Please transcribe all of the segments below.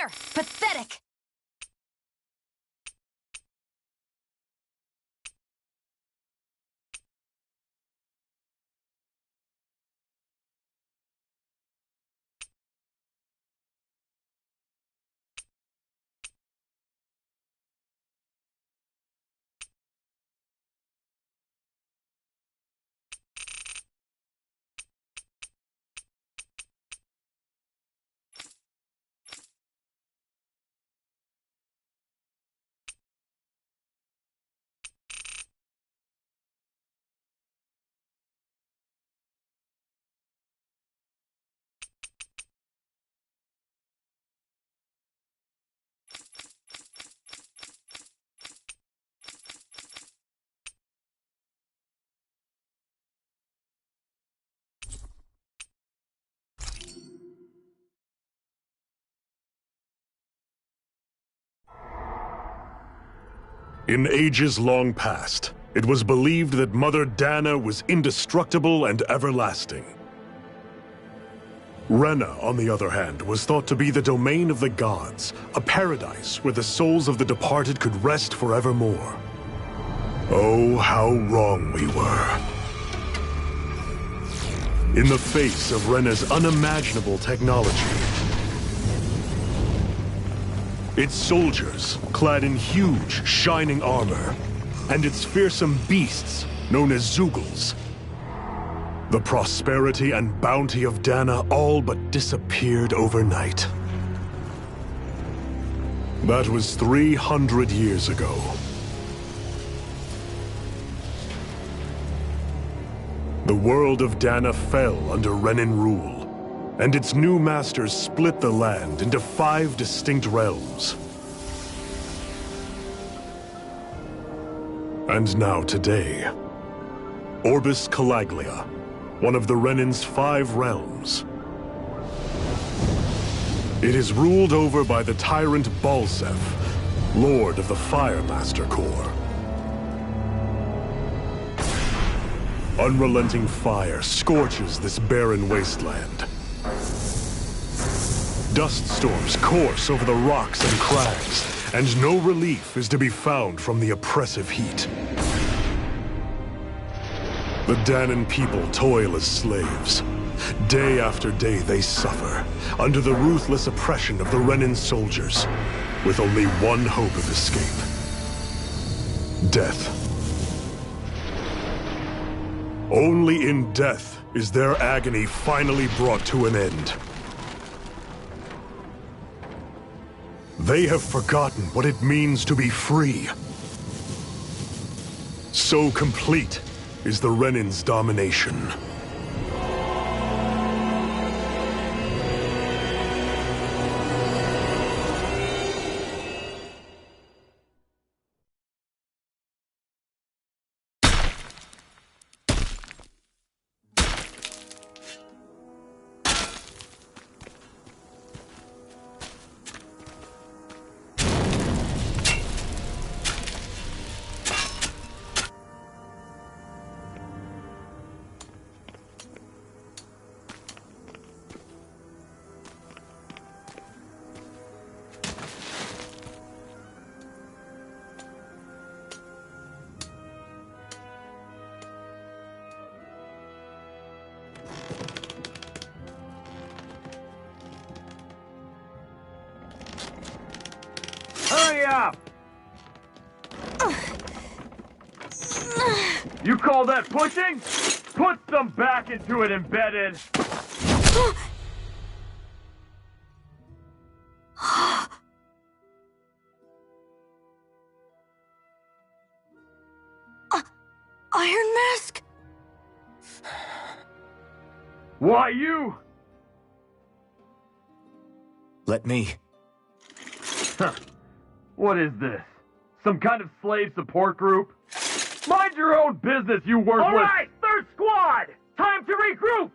There! Pathetic! In ages long past, it was believed that Mother Dana was indestructible and everlasting. Rena, on the other hand, was thought to be the domain of the gods, a paradise where the souls of the departed could rest forevermore. Oh, how wrong we were. In the face of Rena's unimaginable technology, its soldiers, clad in huge, shining armor, and its fearsome beasts, known as Zeugles. The prosperity and bounty of Dana all but disappeared overnight. That was 300 years ago. The world of Dana fell under Renan rule, and its new masters split the land into 5 distinct realms. And now today, Orbis Calaglia, one of the Renan's 5 realms. It is ruled over by the tyrant Balseph, Lord of the Firemaster Corps. Unrelenting fire scorches this barren wasteland. Dust storms course over the rocks and crags, and no relief is to be found from the oppressive heat. The Danan people toil as slaves. Day after day they suffer, under the ruthless oppression of the Renan soldiers, with only one hope of escape: death. Only in death is their agony finally brought to an end. They have forgotten what it means to be free. So complete is the Renan's domination. Hurry up! You call that pushing? Put some back into it, embedded! Iron Mask? Why you? Let me. Huh. What is this? Some kind of slave support group? Mind your own business, you worthless— All right, third squad! Time to regroup!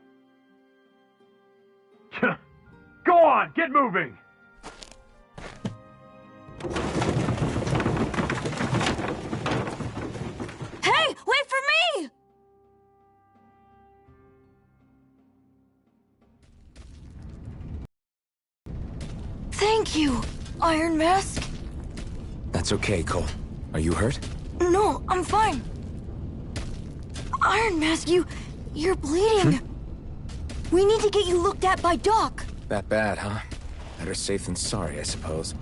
Go on, get moving! Hey, wait for me! Thank you, Iron Mask. That's okay, Cole. Are you hurt? No, I'm fine. Iron Mask, you're bleeding. We need to get you looked at by Doc. That bad, huh? Better safe than sorry, I suppose.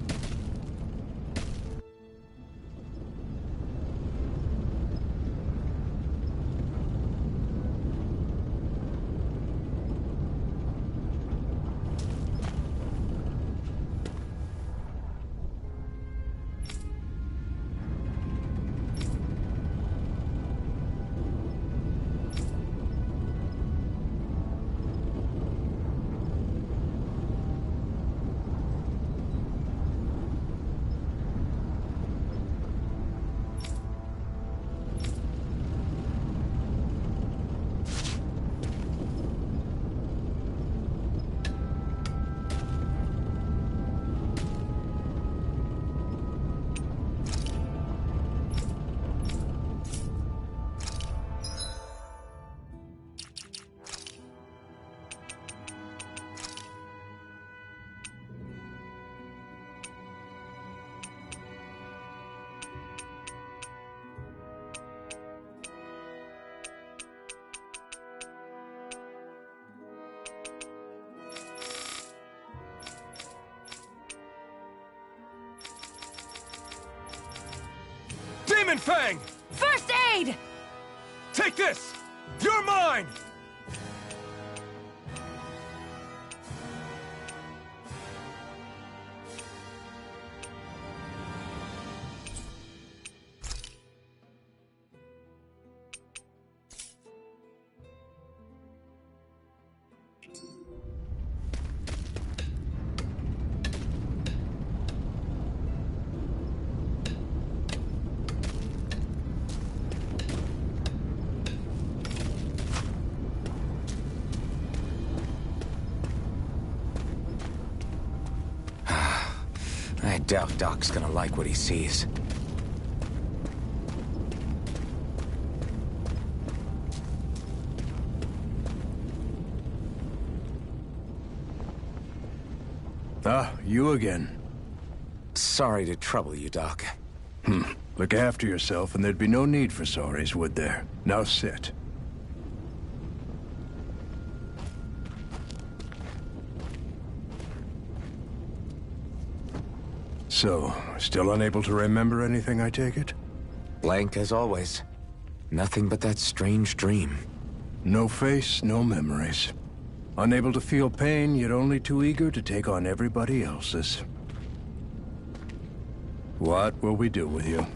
Demon Fang! First aid! Take this! You're mine! I doubt Doc's gonna like what he sees. Ah, you again. Sorry to trouble you, Doc. Look after yourself and there'd be no need for sorries, would there? Now sit. So, still unable to remember anything, I take it? Blank as always. Nothing but that strange dream. No face, no memories. Unable to feel pain, yet only too eager to take on everybody else's. What will we do with you?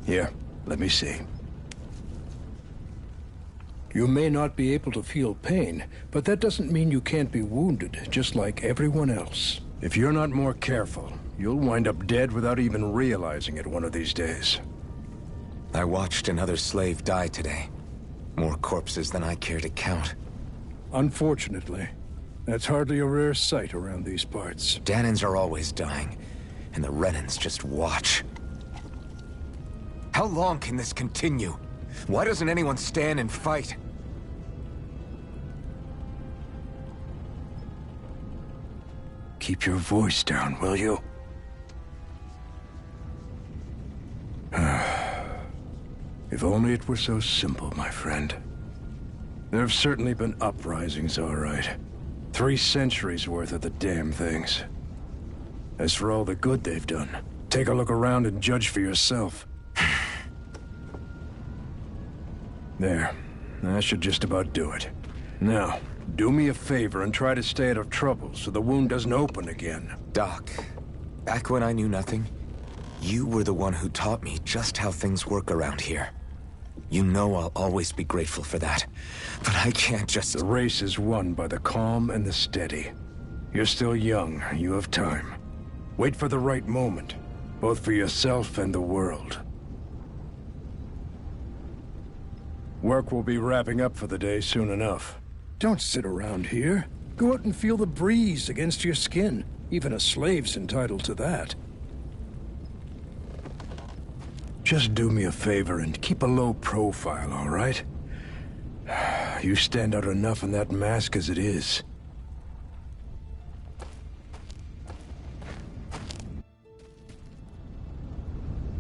Here, let me see. You may not be able to feel pain, but that doesn't mean you can't be wounded, just like everyone else. If you're not more careful, you'll wind up dead without even realizing it one of these days. I watched another slave die today. More corpses than I care to count. Unfortunately, that's hardly a rare sight around these parts. Dahnans are always dying, and the Renans just watch. How long can this continue? Why doesn't anyone stand and fight? Keep your voice down, will you? If only it were so simple, my friend. There have certainly been uprisings, all right. 3 centuries worth of the damn things. As for all the good they've done, take a look around and judge for yourself. There. That should just about do it. Now, do me a favor and try to stay out of trouble so the wound doesn't open again. Doc, back when I knew nothing, you were the one who taught me just how things work around here. You know I'll always be grateful for that. But I can't just... The race is won by the calm and the steady. You're still young. You have time. Wait for the right moment, both for yourself and the world. Work will be wrapping up for the day soon enough. Don't sit around here. Go out and feel the breeze against your skin. Even a slave's entitled to that. Just do me a favor and keep a low profile, all right? You stand out enough in that mask as it is.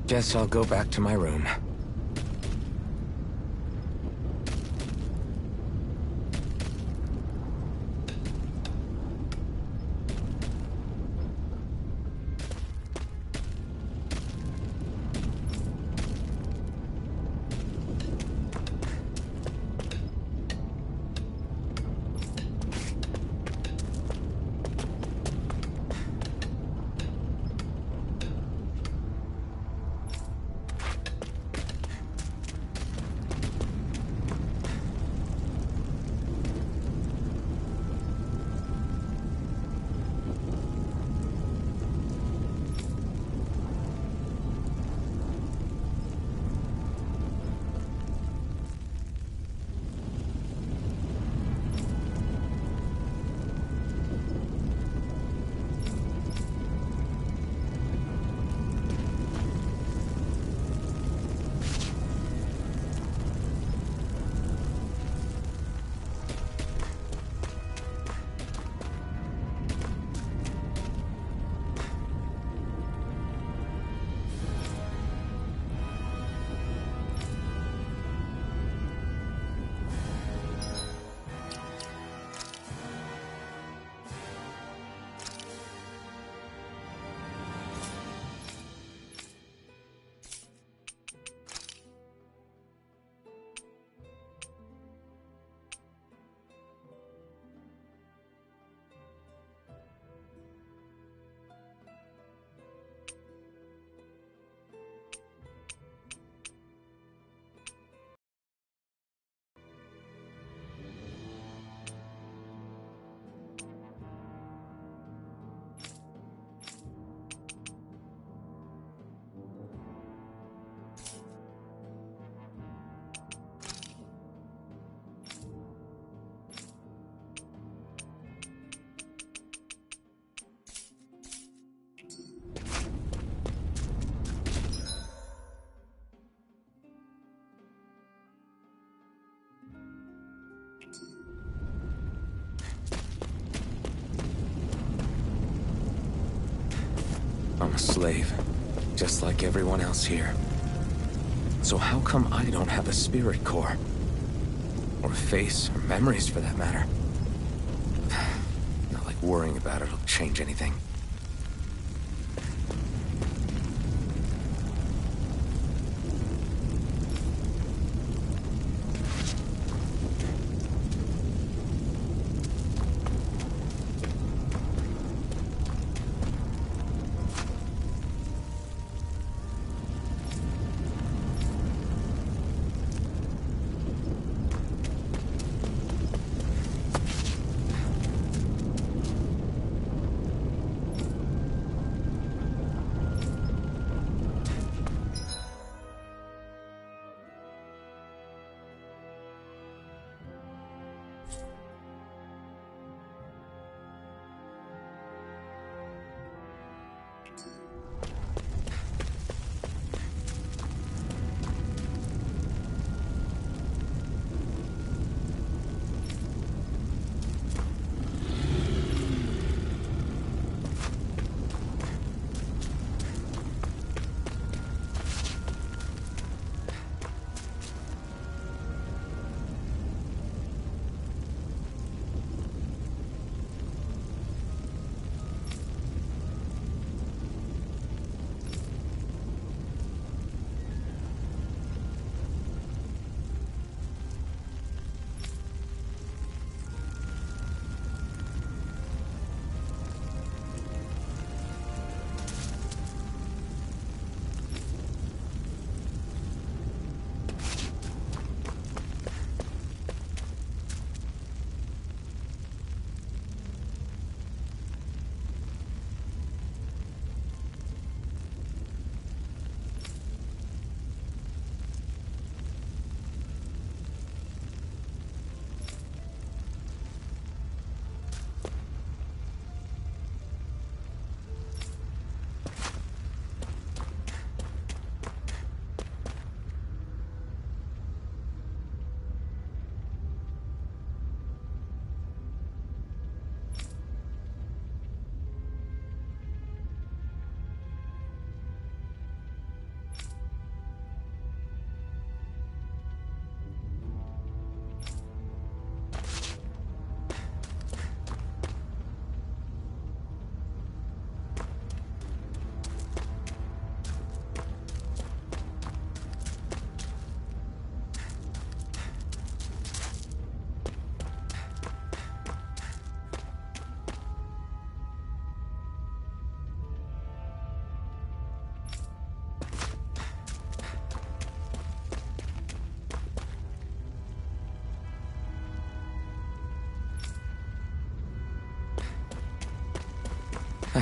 Guess I'll go back to my room. I'm a slave, just like everyone else here. So how come I don't have a spirit core? Or a face, or memories for that matter? Not like worrying about it'll change anything.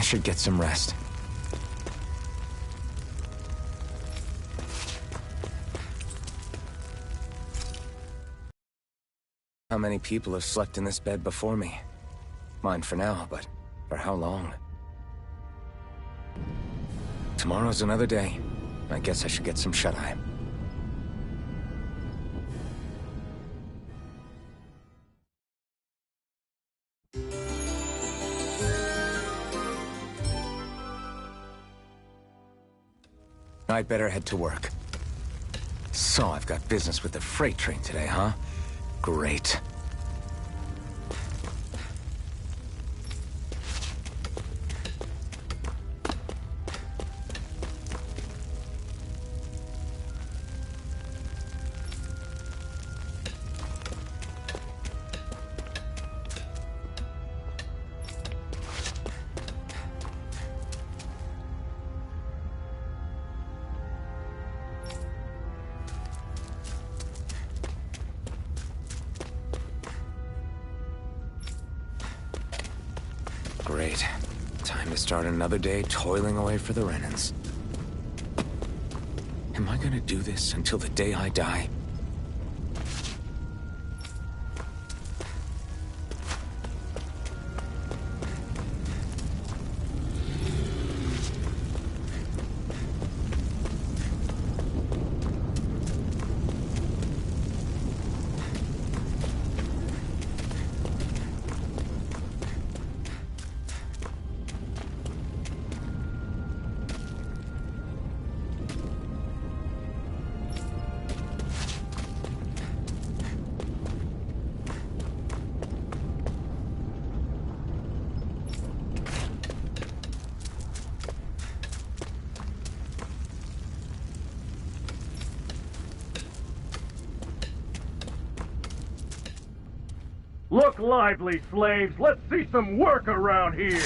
should get some rest. How many people have slept in this bed before me? Mine for now, but for how long? Tomorrow's another day. I guess I should get some shut-eye. I'd better head to work. So I've got business with the freight train today, huh? Great. Great. Time to start another day toiling away for the Renans. Am I gonna do this until the day I die? Look lively, slaves! Let's see some work around here!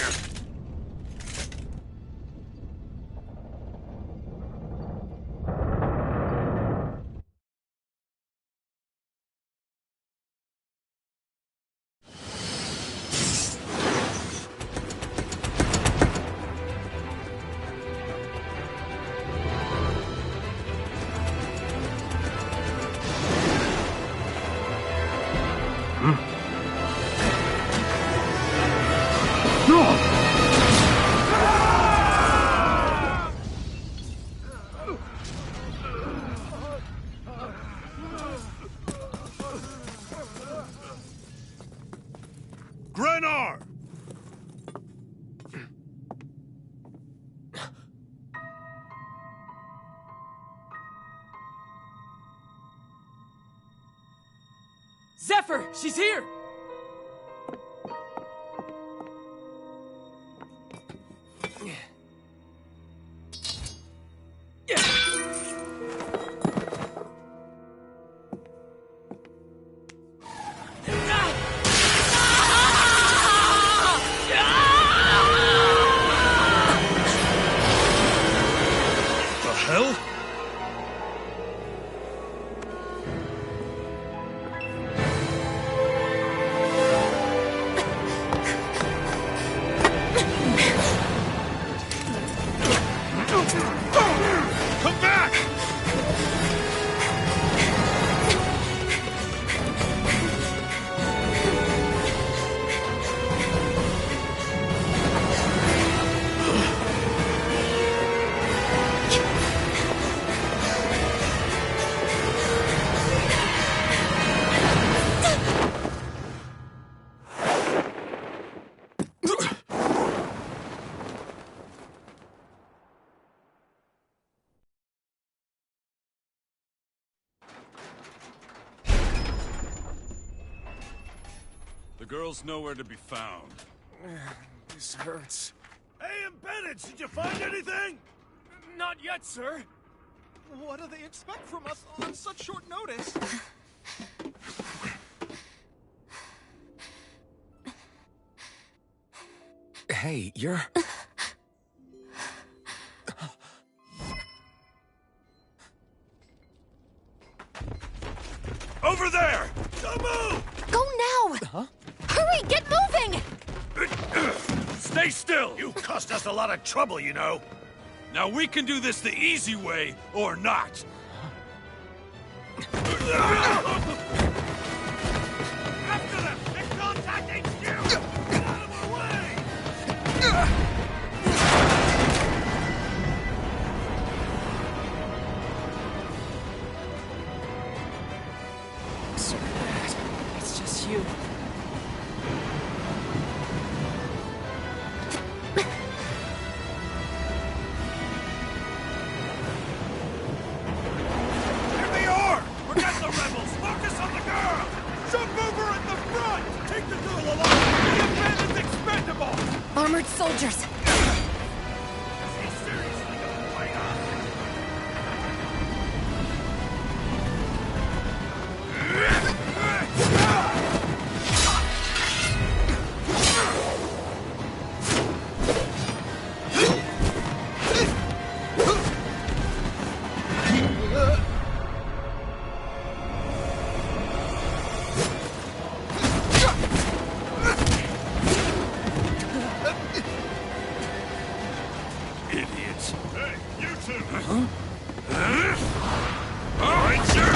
Grenar! Zephyr! She's here! The hell? Come back! The girl's nowhere to be found. This hurts. Hey, Bennett, did you find anything? Not yet, sir. What do they expect from us on such short notice? Hey, you're... Over there! Don't move! Go now! Huh? Hurry, get moving! Stay still! You cost us a lot of trouble, you know. Now we can do this the easy way, or not. After them! It's contact HQ! Get out of our way! So bad. It's just you. Here they are! Forget the rebels! Focus on the girl! Jump over at the front! Take the girl along! The event is expendable! Armored soldiers! Is he seriously gonna fight us? Idiots. Hey, you two! All right, sir!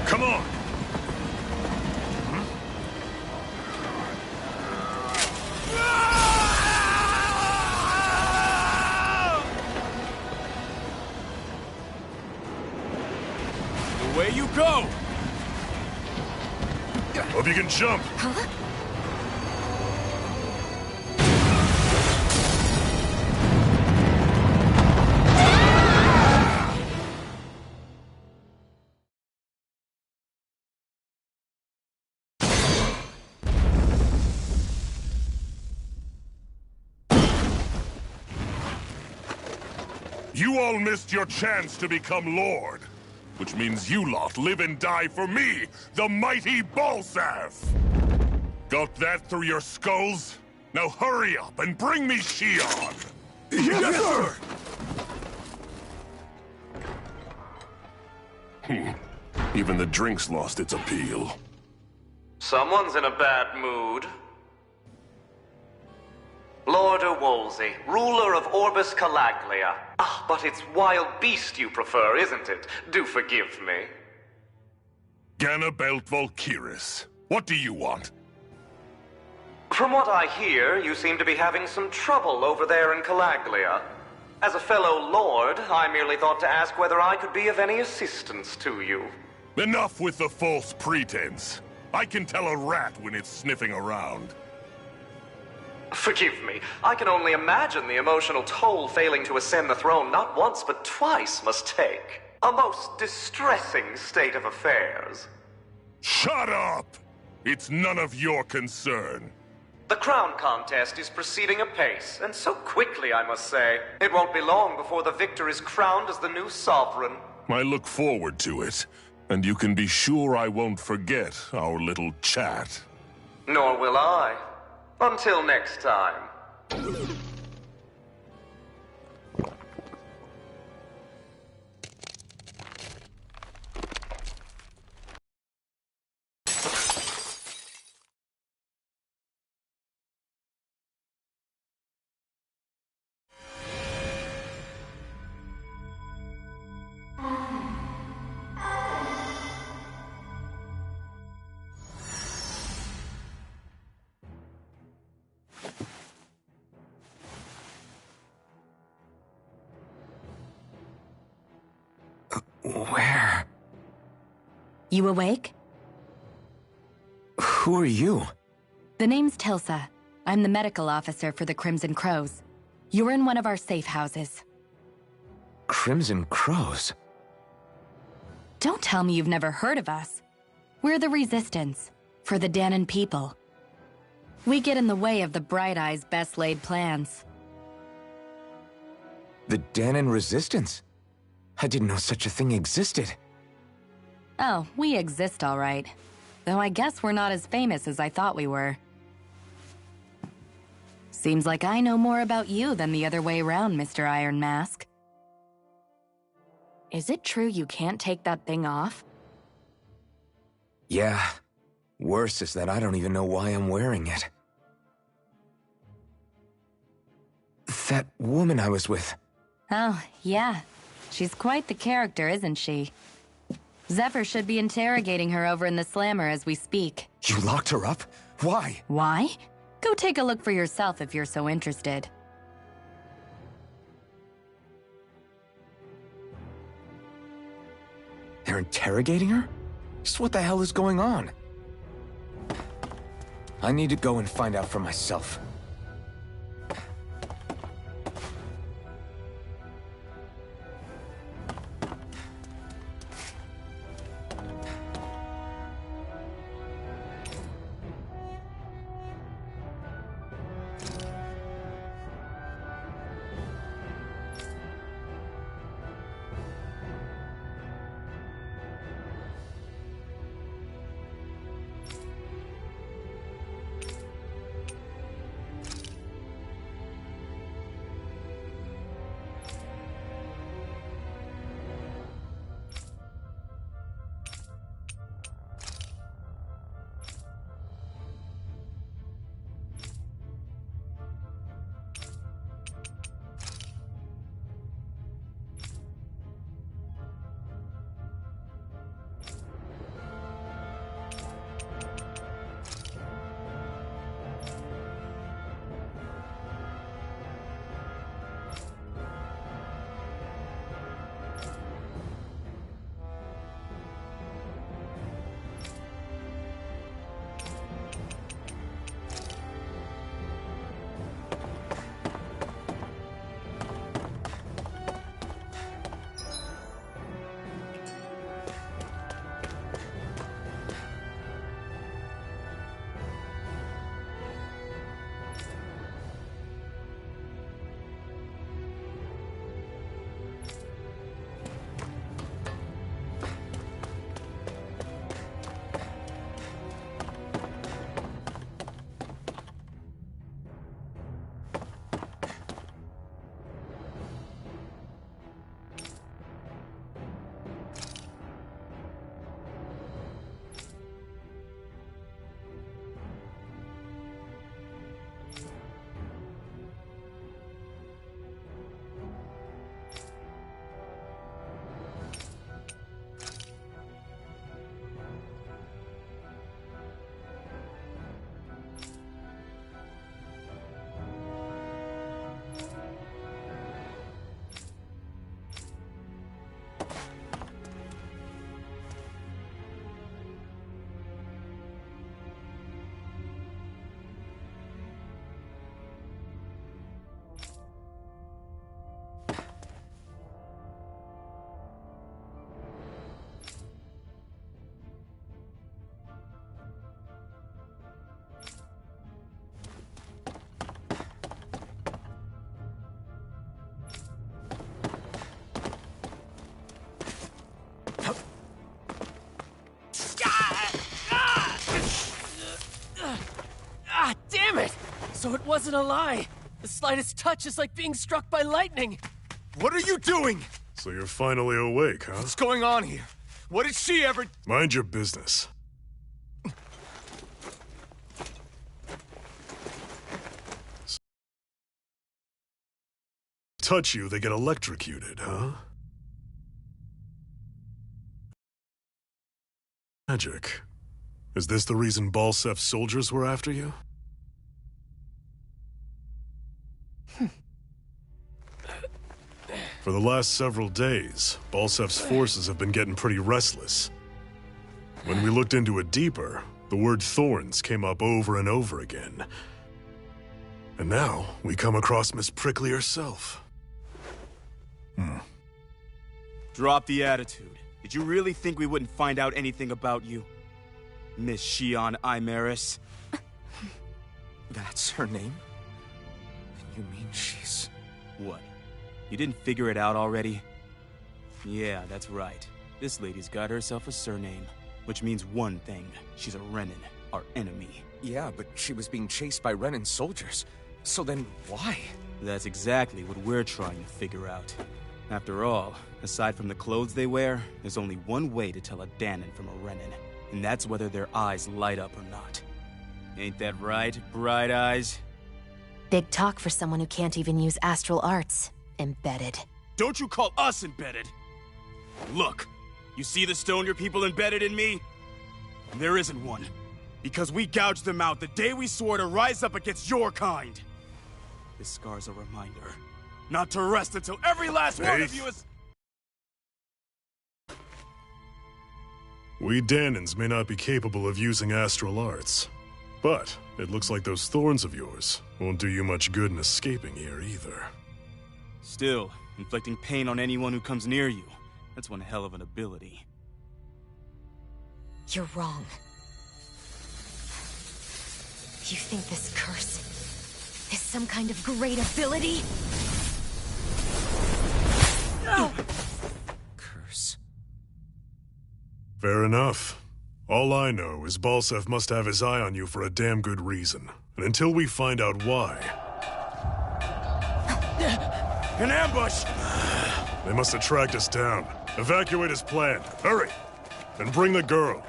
Come on! Away you go! Hope you can jump! Huh? You all missed your chance to become Lord. Which means you lot live and die for me, the mighty Balsath! Got that through your skulls? Now hurry up and bring me Shion! Yes, sir! Even the drink's lost its appeal. Someone's in a bad mood. Lord Wolsey, ruler of Orbis Calaglia. Ah, but it's wild beast you prefer, isn't it? Do forgive me. Ganabelt Valkyris, what do you want? From what I hear, you seem to be having some trouble over there in Calaglia. As a fellow lord, I merely thought to ask whether I could be of any assistance to you. Enough with the false pretense. I can tell a rat when it's sniffing around. Forgive me, I can only imagine the emotional toll failing to ascend the throne not once but twice must take. A most distressing state of affairs. Shut up! It's none of your concern. The crown contest is proceeding apace, and so quickly, I must say. It won't be long before the victor is crowned as the new sovereign. I look forward to it, and you can be sure I won't forget our little chat. Nor will I. Until next time. Where? You awake? Who are you? The name's Tilsa. I'm the medical officer for the Crimson Crows. You're in one of our safe houses. Crimson Crows? Don't tell me you've never heard of us. We're the Resistance, for the Dahnan people. We get in the way of the Bright Eye's best-laid plans. The Dahnan Resistance? I didn't know such a thing existed. Oh, we exist all right. though I guess we're not as famous as I thought we were. Seems like I know more about you than the other way around, Mr. Iron Mask. Is it true you can't take that thing off? Yeah. Worse is that I don't even know why I'm wearing it. That woman I was with. Oh, yeah. She's quite the character, isn't she? Zephyr should be interrogating her over in the Slammer as we speak. You locked her up? Why? Why? Go take a look for yourself if you're so interested. They're interrogating her? Just what the hell is going on? I need to go and find out for myself. Damn it! So it wasn't a lie. The slightest touch is like being struck by lightning. What are you doing? So you're finally awake, huh? What's going on here? What did she ever... Mind your business. Touch you, they get electrocuted, huh? Magic. Is this the reason Balsef's soldiers were after you? For the last several days, Balsef's forces have been getting pretty restless. When we looked into it deeper, the word Thorns came up over and over again. And now, we come across Miss Prickly herself. Drop the attitude. Did you really think we wouldn't find out anything about you? Miss Shion Imaris? That's her name? You mean she's... What? You didn't figure it out already? Yeah, that's right. This lady's got herself a surname. Which means one thing. She's a Renan, our enemy. Yeah, but she was being chased by Renan soldiers. So then, why? That's exactly what we're trying to figure out. After all, aside from the clothes they wear, there's only one way to tell a Dahnan from a Renan. And that's whether their eyes light up or not. Ain't that right, Bright Eyes? Big talk for someone who can't even use astral arts. Embedded. Don't you call us embedded! Look, you see the stone your people embedded in me? There isn't one. Because we gouged them out the day we swore to rise up against your kind. This scar's a reminder. Not to rest until every last one of you is... We Dahnans may not be capable of using astral arts, but it looks like those thorns of yours won't do you much good in escaping here either. Still, inflicting pain on anyone who comes near you, that's one hell of an ability. You're wrong. You think this curse is some kind of great ability? No! Curse. Fair enough. All I know is Balsev must have his eye on you for a damn good reason. And until we find out why... An ambush! They must have tracked us down. Evacuate as planned. Hurry! And bring the girl.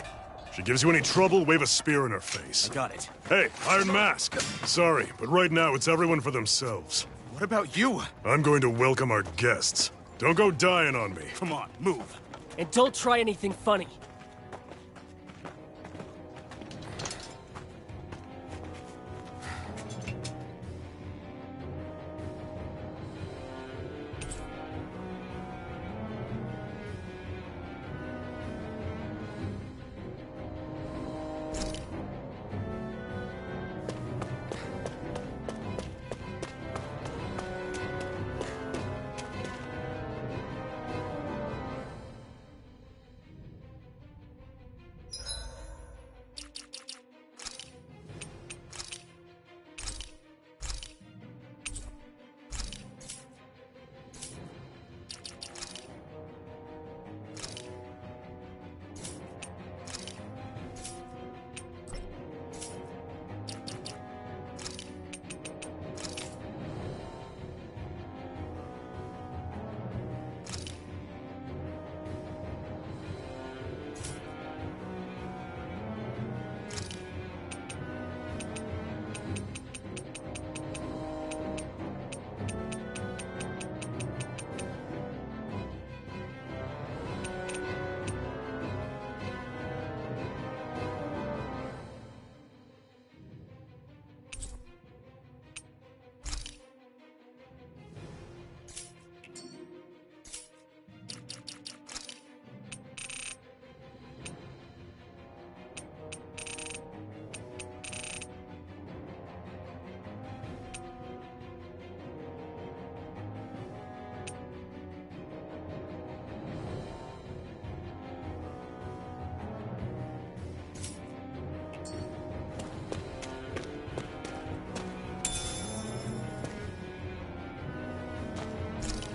If she gives you any trouble, wave a spear in her face. I got it. Hey, Iron Mask. Sorry, but right now it's everyone for themselves. What about you? I'm going to welcome our guests. Don't go dying on me. Come on, move. And don't try anything funny.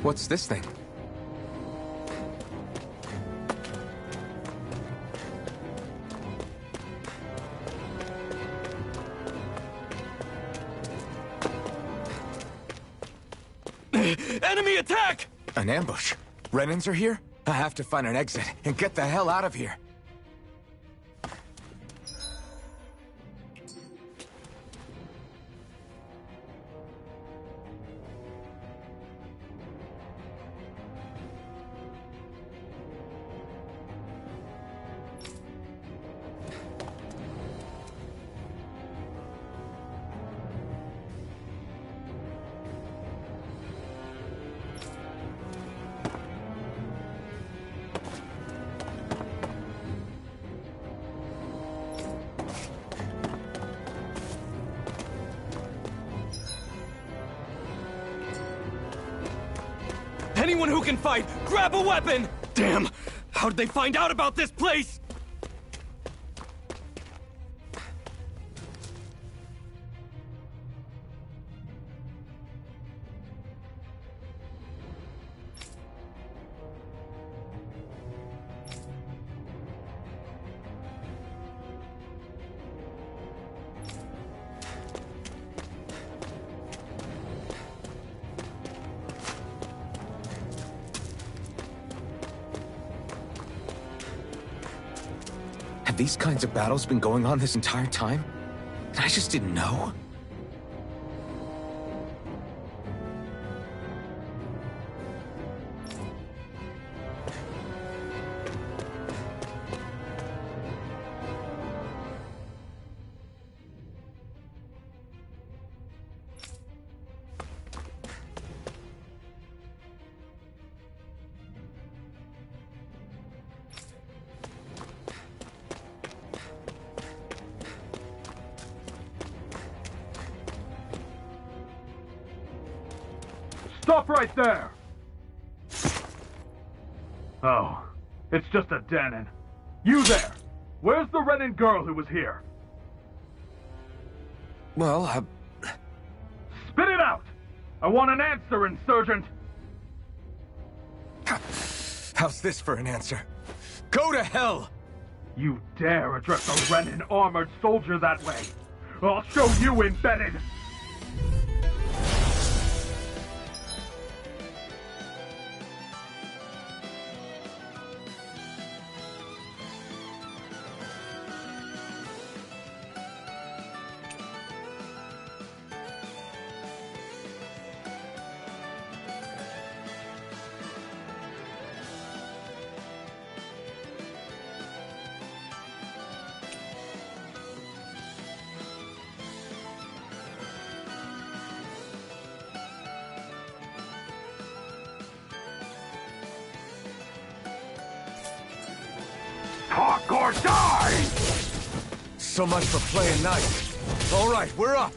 What's this thing? Enemy attack! An ambush. Renans are here? I have to find an exit and get the hell out of here. Anyone who can fight, grab a weapon! Damn! How did they find out about this place? Have these kinds of battles been going on this entire time? And I just didn't know? Stop right there! Oh, it's just a Dahnan. You there! Where's the Renan girl who was here? Well, Spit it out! I want an answer, Insurgent! How's this for an answer? Go to hell! You dare address a Renan armored soldier that way? I'll show you, Embedded! Talk or die! So much for playing nice. All right, we're up.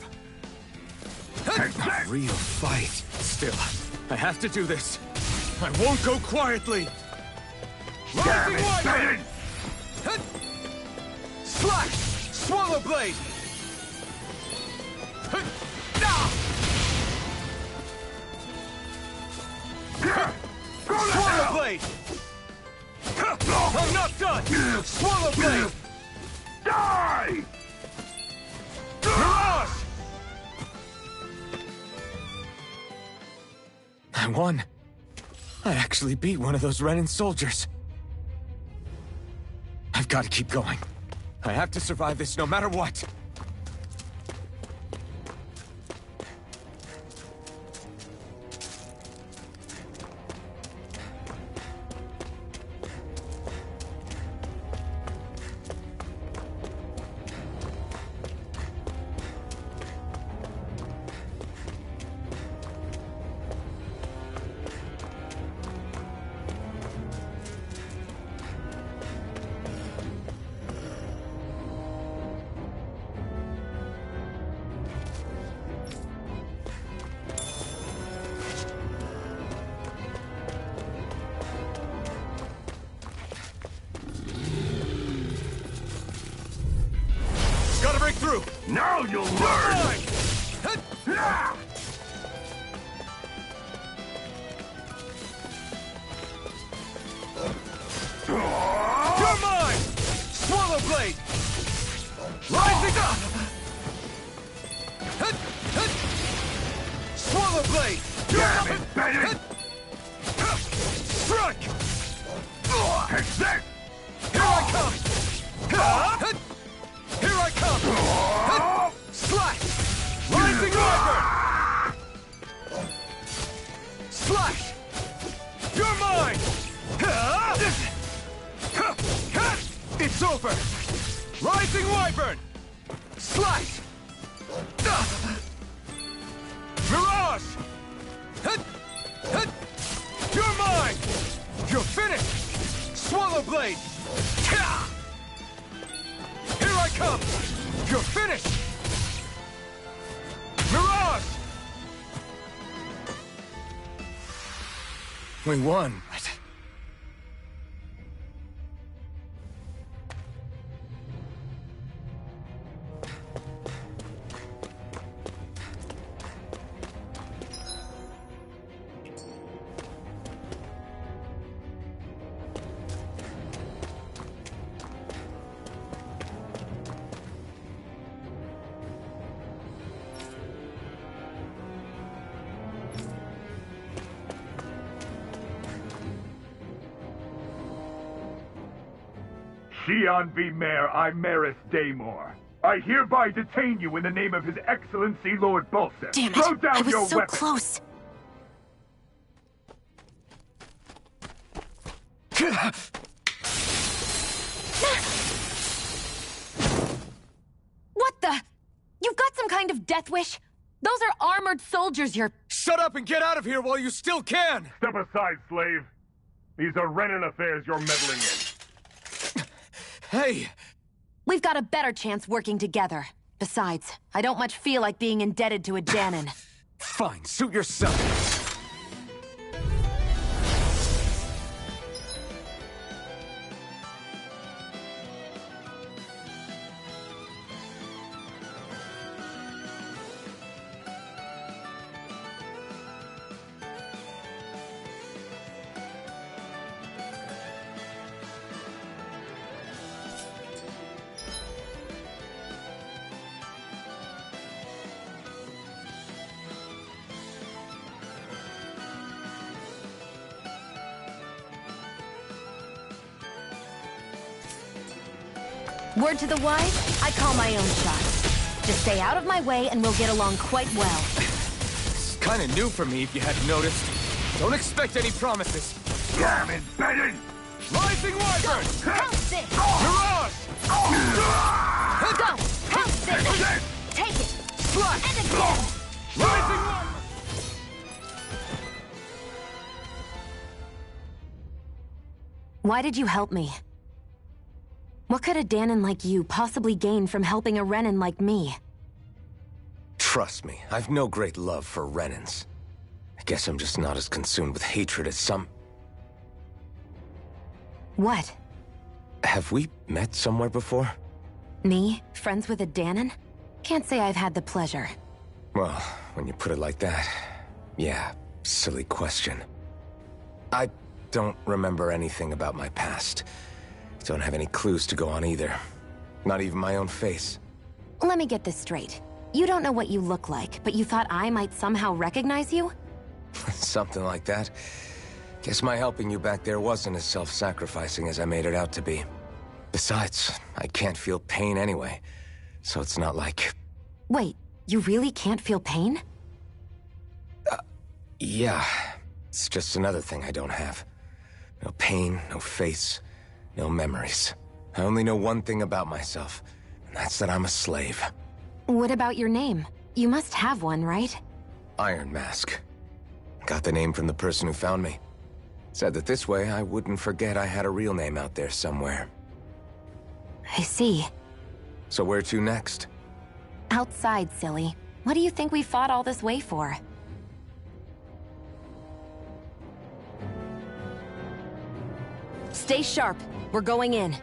A real fight. Still, I have to do this. I won't go quietly. Damn it, Rising Wyvern! Slash! Swallow Blade! Swallow Blade! I'm not done! Swallow Blade! Die! Mirage! I won. I actually beat one of those Renan soldiers. I've got to keep going. I have to survive this no matter what. Gotta break through! Now you'll learn! You're mine! Swallow Blade! Rising up! Swallow Blade! Damn it, Bennett! Strike! Take this! Here I come! Here I come! Slash! Rising Wyvern! Slash! You're mine! It's over! Rising Wyvern! Slash! Mirage! You're mine! You're finished! Swallow Blade! Here I come! You're finished! Mirage! We won, but... Shion V. Mayor Imaris Daymore. I hereby detain you in the name of His Excellency Lord Bulseth. Damn it! Throw down I was your so weapon. close. What the? You've got some kind of death wish? Those are armored soldiers you're... Shut up and get out of here while you still can! Step aside, slave. These are Renan affairs you're meddling in. Hey! We've got a better chance working together. Besides, I don't much feel like being indebted to a Dahnan. Fine, suit yourself. Word to the wise, I call my own shots. Just stay out of my way and we'll get along quite well. It's kinda new for me if you hadn't noticed. Don't expect any promises. Damn it, Bennett! Rising Wyvern! Help this! Mirage! Go! Help this! Take it! Slash! And again! Rising Wyvern! Why did you help me? What could a Dahnan like you possibly gain from helping a Renan like me? Trust me, I've no great love for Renans. I guess I'm just not as consumed with hatred as some... What? Have we met somewhere before? Me? Friends with a Dahnan? Can't say I've had the pleasure. Well, when you put it like that, yeah, silly question. I don't remember anything about my past. Don't have any clues to go on either. Not even my own face. Let me get this straight. You don't know what you look like, but you thought I might somehow recognize you? Something like that. Guess my helping you back there wasn't as self-sacrificing as I made it out to be. Besides, I can't feel pain anyway, so it's not like... Wait, you really can't feel pain? Yeah. It's just another thing I don't have. No pain, no face... no memories. I only know one thing about myself, and that's that I'm a slave. What about your name? You must have one, right? Iron Mask. Got the name from the person who found me. Said that this way I wouldn't forget I had a real name out there somewhere. I see. So where to next? Outside, silly. What do you think we fought all this way for? Stay sharp. We're going in.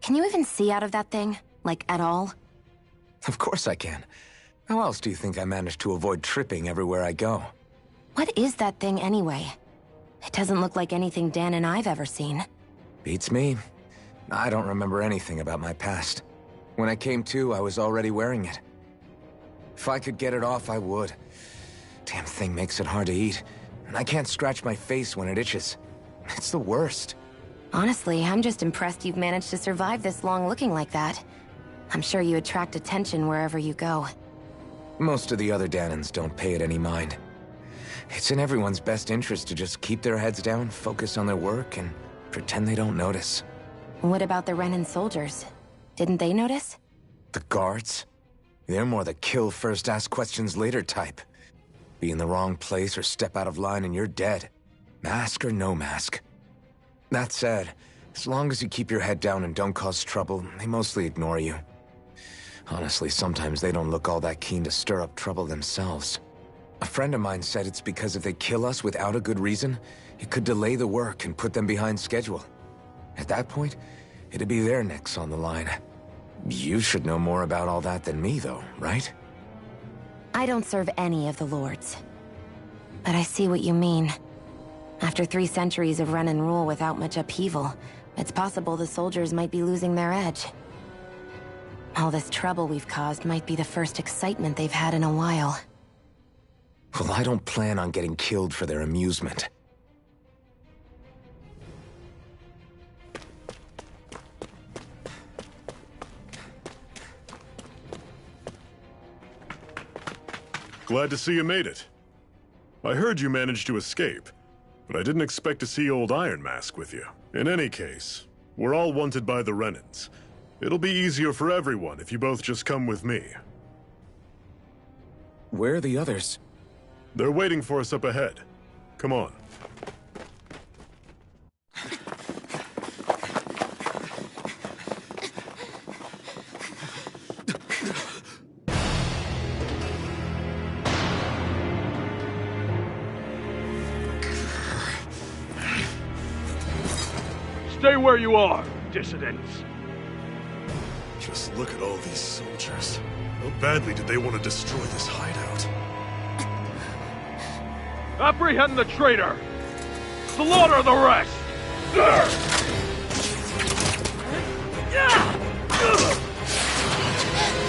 Can you even see out of that thing? Like, at all? Of course I can. How else do you think I managed to avoid tripping everywhere I go? What is that thing anyway? It doesn't look like anything Dan and I've ever seen. Beats me. I don't remember anything about my past. When I came to, I was already wearing it. If I could get it off, I would. Damn thing makes it hard to eat. And I can't scratch my face when it itches. It's the worst. Honestly, I'm just impressed you've managed to survive this long looking like that. I'm sure you attract attention wherever you go. Most of the other Dahnans don't pay it any mind. It's in everyone's best interest to just keep their heads down, focus on their work, and pretend they don't notice. What about the Renan soldiers? Didn't they notice? The guards? They're more the kill first, ask questions later type. Be in the wrong place or step out of line and you're dead. Mask or no mask. That said, as long as you keep your head down and don't cause trouble, they mostly ignore you. Honestly, sometimes they don't look all that keen to stir up trouble themselves. A friend of mine said it's because if they kill us without a good reason, it could delay the work and put them behind schedule. At that point, it'd be their necks on the line. You should know more about all that than me, though, right? I don't serve any of the lords. But I see what you mean. After 3 centuries of Renan rule without much upheaval, it's possible the soldiers might be losing their edge. All this trouble we've caused might be the first excitement they've had in a while. Well, I don't plan on getting killed for their amusement. Glad to see you made it. I heard you managed to escape, but I didn't expect to see old Iron Mask with you. In any case, we're all wanted by the Renans. It'll be easier for everyone if you both just come with me. Where are the others? They're waiting for us up ahead. Come on. Stay where you are, dissidents. Just look at all these soldiers. How badly did they want to destroy this hideout? Apprehend the traitor! Slaughter the rest!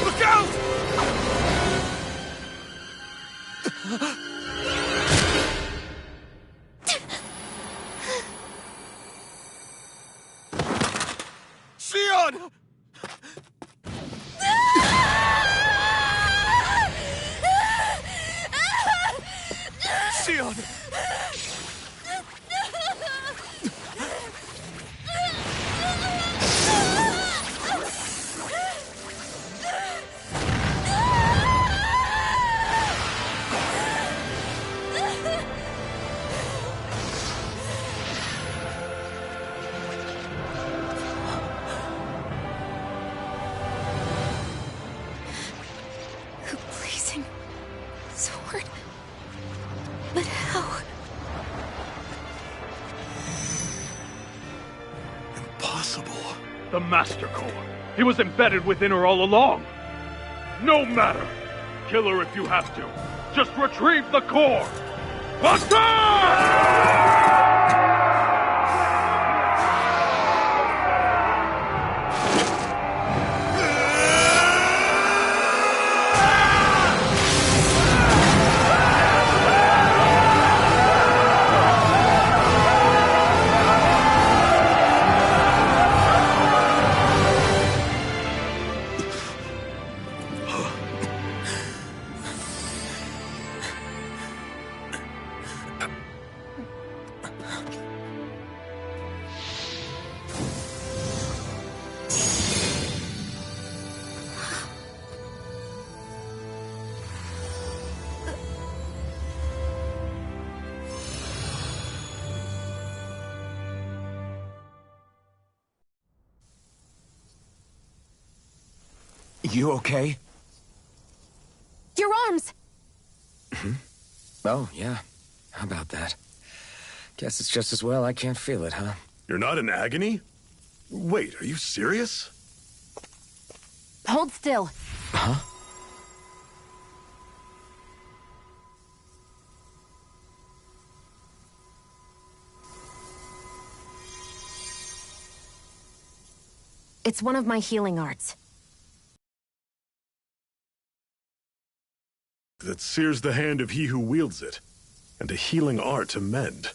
Look out! Sion! Sion! Blazing sword. But how? Impossible. The Master Core. He was embedded within her all along. No matter. Kill her if you have to. Just retrieve the core. Attack! You okay? Your arms! Oh, yeah. How about that? Guess it's just as well I can't feel it, huh? You're not in agony? Wait, are you serious? Hold still. Huh? It's one of my healing arts. That sears the hand of he who wields it, and a healing art to mend.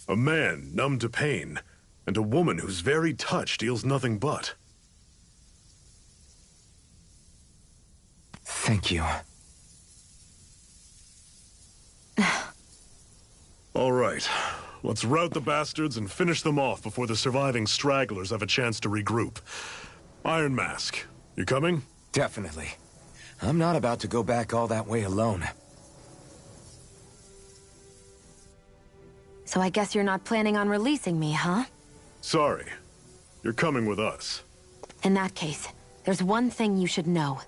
A man numb to pain, and a woman whose very touch deals nothing but. Thank you. All right, let's rout the bastards and finish them off before the surviving stragglers have a chance to regroup. Iron Mask, you coming? Definitely. I'm not about to go back all that way alone. So I guess you're not planning on releasing me, huh? Sorry. You're coming with us. In that case, there's one thing you should know.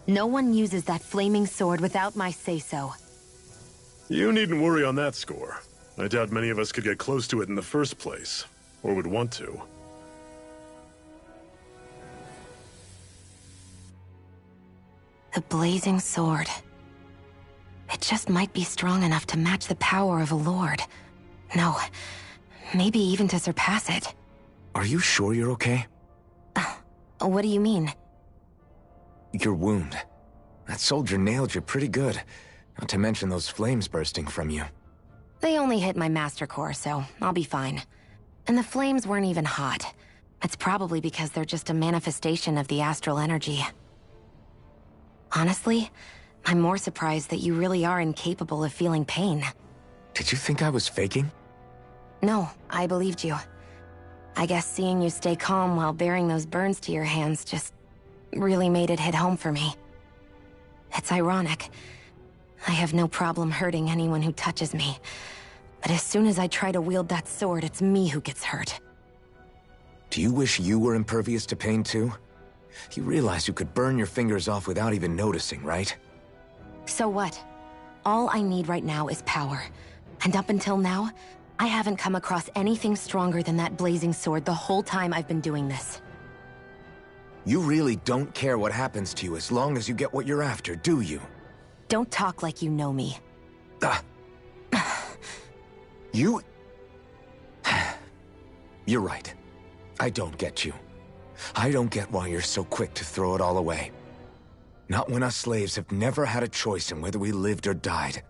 No one uses that flaming sword without my say-so. You needn't worry on that score. I doubt many of us could get close to it in the first place, or would want to. The blazing sword. It just might be strong enough to match the power of a lord. No, maybe even to surpass it. Are you sure you're okay? What do you mean? Your wound. That soldier nailed you pretty good. Not to mention those flames bursting from you. They only hit my master core, so I'll be fine. And the flames weren't even hot. It's probably because they're just a manifestation of the astral energy. Honestly, I'm more surprised that you really are incapable of feeling pain. Did you think I was faking? No, I believed you. I guess seeing you stay calm while bearing those burns to your hands just really made it hit home for me. It's ironic. I have no problem hurting anyone who touches me. But as soon as I try to wield that sword, it's me who gets hurt. Do you wish you were impervious to pain too? You realize you could burn your fingers off without even noticing, right? So what? All I need right now is power. And up until now, I haven't come across anything stronger than that blazing sword the whole time I've been doing this. You really don't care what happens to you as long as you get what you're after, do you? Don't talk like you know me. You... You're right. I don't get you. I don't get why you're so quick to throw it all away. Not when us slaves have never had a choice in whether we lived or died.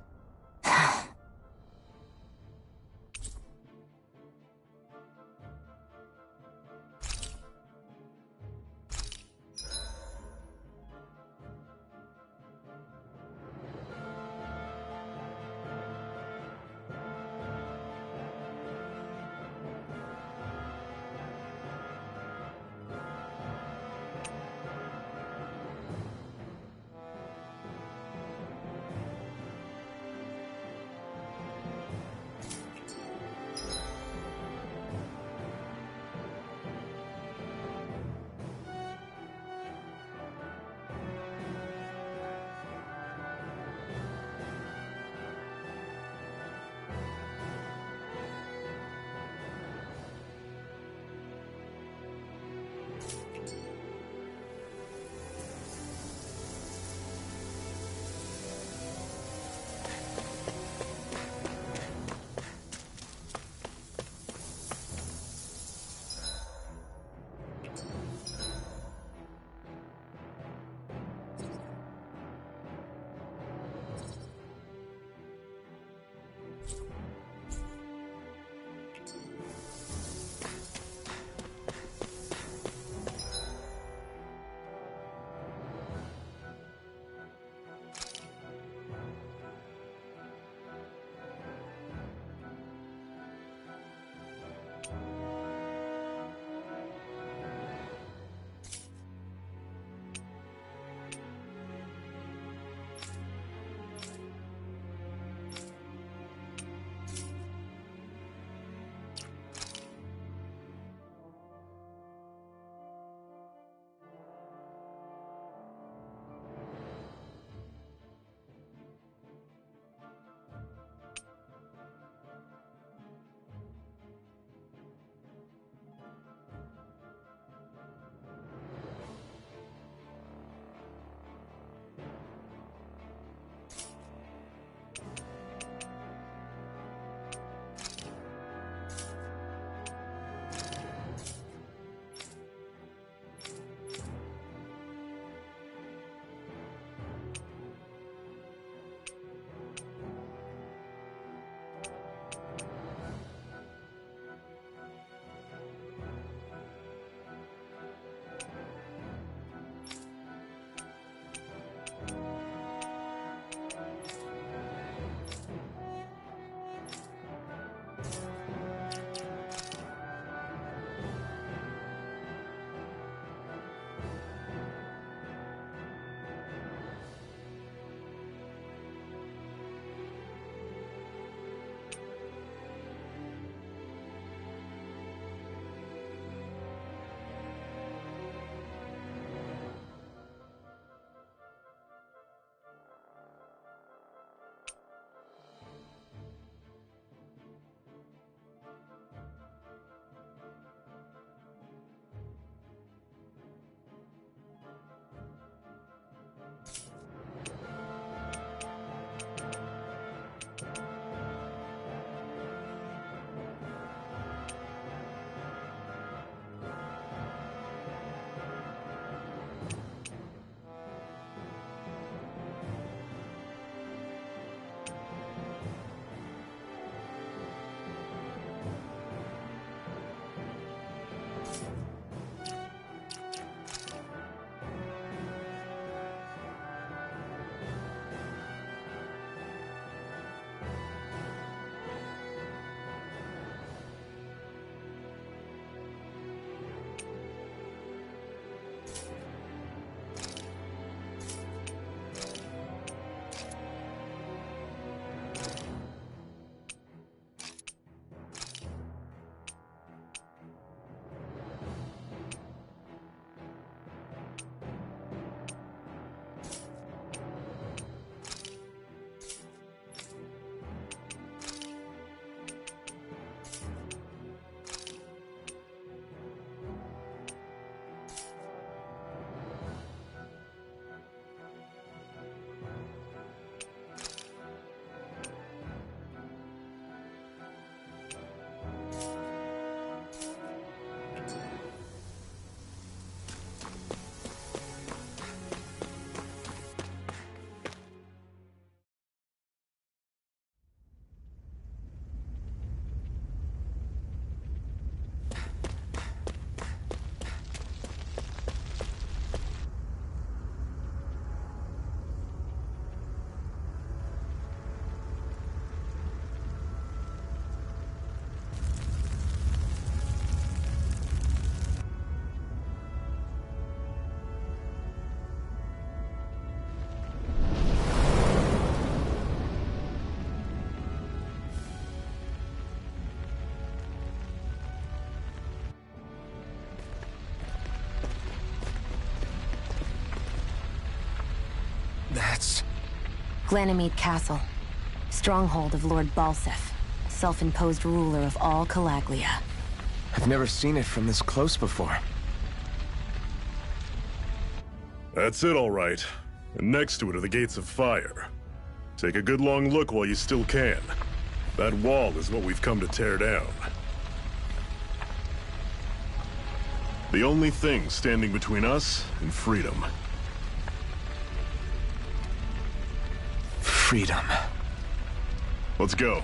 Glanimede Castle. Stronghold of Lord Balseph, self-imposed ruler of all Calaglia. I've never seen it from this close before. That's it, all right. And next to it are the Gates of Fire. Take a good long look while you still can. That wall is what we've come to tear down. The only thing standing between us and freedom. Freedom. Let's go.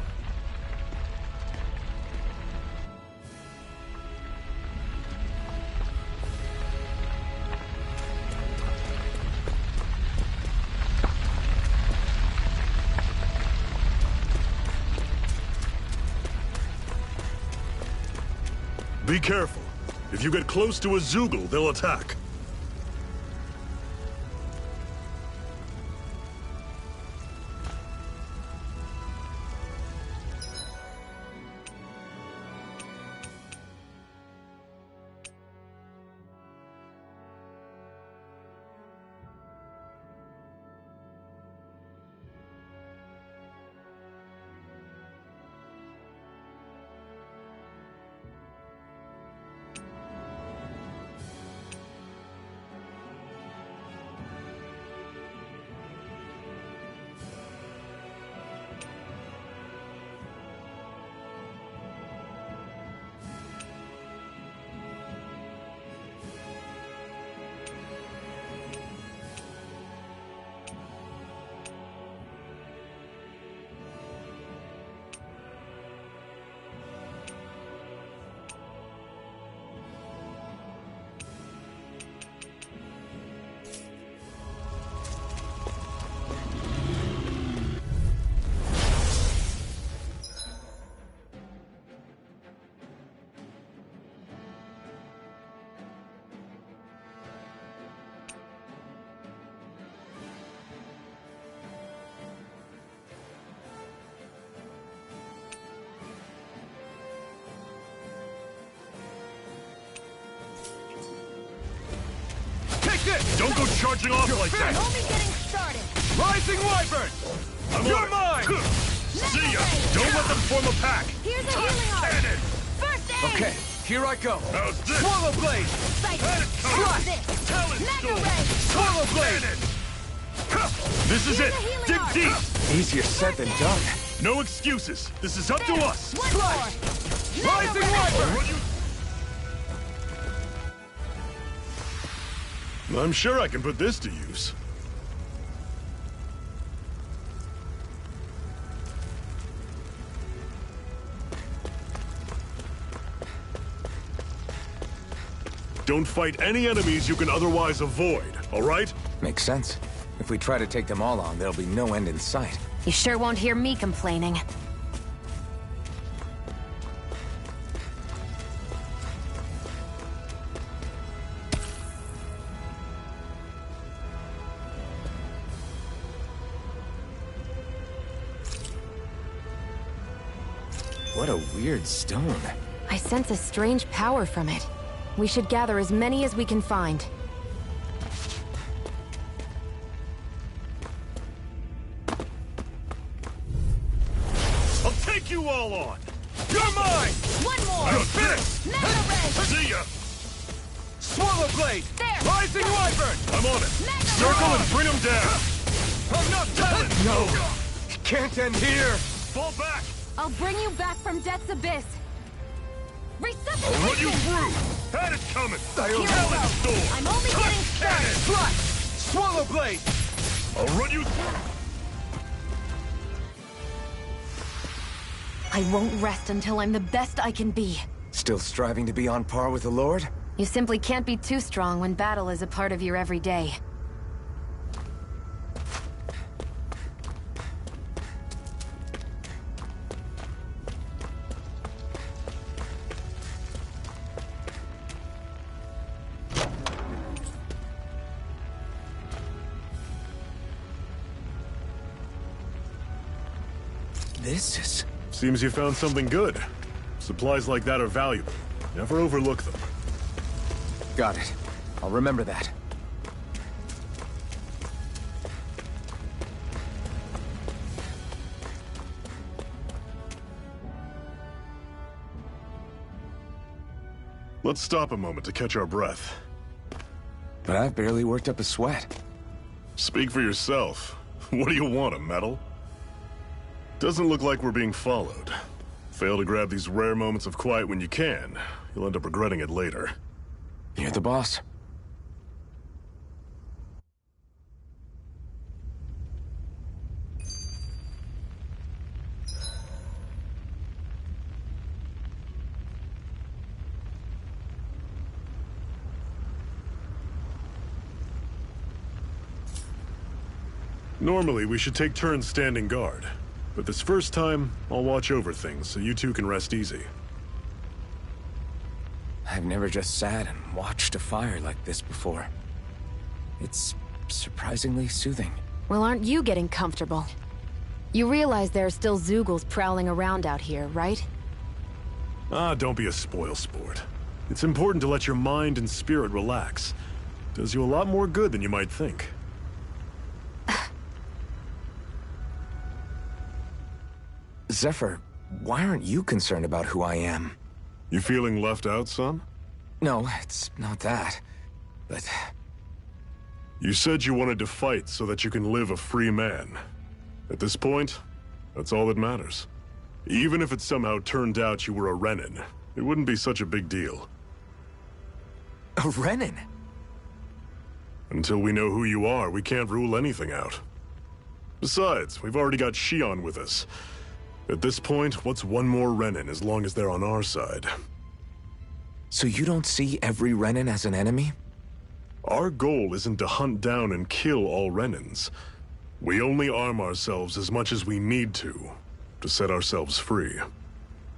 Be careful. If you get close to a Zeugle, they'll attack. Don't go charging off like that! Only getting started! Rising Wyvern! You're mine! See ya! Don't let them form a pack! Here's a healing art! Cannon! First aid! Okay, here I go. How's this? Swallow Blade! Slot! Talon Storm! Swallow Blade! This is it! Dig deep! Easier said than done. No excuses! This is up to us! One more! Rising Wyvern! I'm sure I can put this to use. Don't fight any enemies you can otherwise avoid, all right? Makes sense. If we try to take them all on, there'll be no end in sight. You sure won't hear me complaining. What a weird stone. I sense a strange power from it. We should gather as many as we can find. I'll take you all on! You're mine! One more! You're finished! Mega Ray! See ya! Swallow Blade! There! Rising Wyvern! I'm on it! Mega Circle and bring them down! I'm not telling! No! It can't end here! Fall back! I'll bring you back from Death's Abyss! Resuscitation! I'll run you through! Had it coming! Here I Talon go! Storm! I'm only getting started! Flash! Swallow Blade! I'll run you through! I won't rest until I'm the best I can be. Still striving to be on par with the Lord? You simply can't be too strong when battle is a part of your everyday. This is... Seems you found something good. Supplies like that are valuable. Never overlook them. Got it. I'll remember that. Let's stop a moment to catch our breath. But I've barely worked up a sweat. Speak for yourself. What do you want, a medal? Doesn't look like we're being followed. Fail to grab these rare moments of quiet when you can. You'll end up regretting it later. You're the boss. Normally, we should take turns standing guard. But this first time, I'll watch over things so you two can rest easy. I've never just sat and watched a fire like this before. It's surprisingly soothing. Well, aren't you getting comfortable? You realize there are still Zeugles prowling around out here, right? Ah, don't be a spoil sport. It's important to let your mind and spirit relax. Does you a lot more good than you might think. Zephyr, why aren't you concerned about who I am? You feeling left out, son? No, it's not that. But... You said you wanted to fight so that you can live a free man. At this point, that's all that matters. Even if it somehow turned out you were a Renin, it wouldn't be such a big deal. A Renin? Until we know who you are, we can't rule anything out. Besides, we've already got Shion with us. At this point, what's one more Renin as long as they're on our side? So you don't see every Renin as an enemy? Our goal isn't to hunt down and kill all Renins. We only arm ourselves as much as we need to set ourselves free.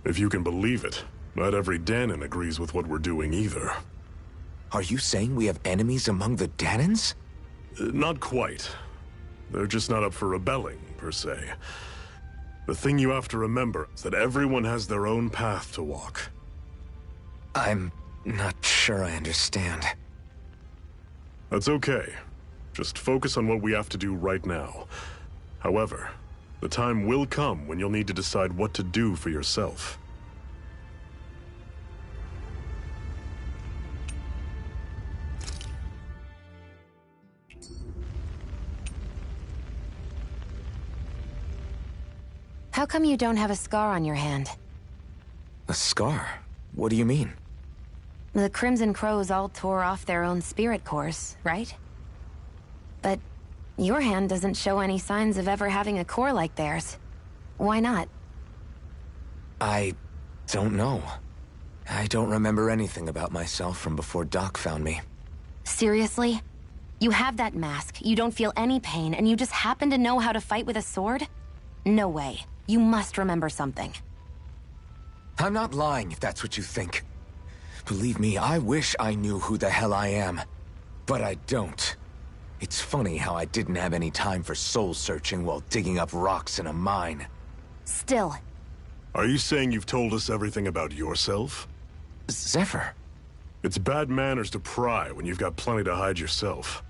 If you can believe it, not every Dahnan agrees with what we're doing either. Are you saying we have enemies among the Dahnans? Not quite. They're just not up for rebelling, per se. The thing you have to remember is that everyone has their own path to walk. I'm not sure I understand. That's okay. Just focus on what we have to do right now. However, the time will come when you'll need to decide what to do for yourself. How come you don't have a scar on your hand? A scar? What do you mean? The Crimson Crows all tore off their own spirit cores, right? But your hand doesn't show any signs of ever having a core like theirs. Why not? I don't know. I don't remember anything about myself from before Doc found me. Seriously? You have that mask, you don't feel any pain, and you just happen to know how to fight with a sword? No way. You must remember something. I'm not lying if that's what you think. Believe me, I wish I knew who the hell I am. But I don't. It's funny how I didn't have any time for soul-searching while digging up rocks in a mine. Still. Are you saying you've told us everything about yourself? Zephyr. It's bad manners to pry when you've got plenty to hide yourself.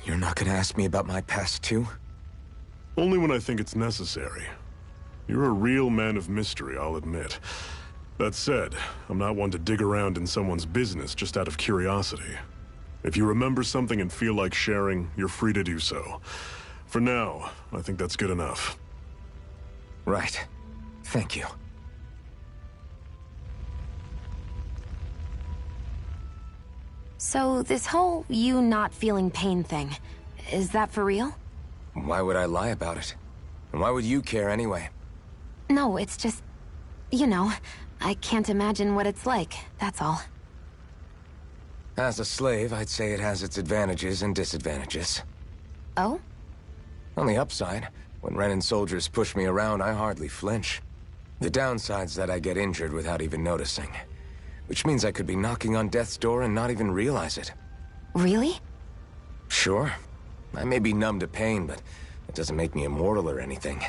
You're not gonna ask me about my past, too? Only when I think it's necessary. You're a real man of mystery, I'll admit. That said, I'm not one to dig around in someone's business just out of curiosity. If you remember something and feel like sharing, you're free to do so. For now, I think that's good enough. Right. Thank you. So, this whole you not feeling pain thing, is that for real? Why would I lie about it? And why would you care anyway? No, it's just... You know, I can't imagine what it's like, that's all. As a slave, I'd say it has its advantages and disadvantages. Oh? On the upside, when Renin soldiers push me around, I hardly flinch. The downside's that I get injured without even noticing. Which means I could be knocking on death's door and not even realize it. Really? Sure. I may be numb to pain, but it doesn't make me immortal or anything.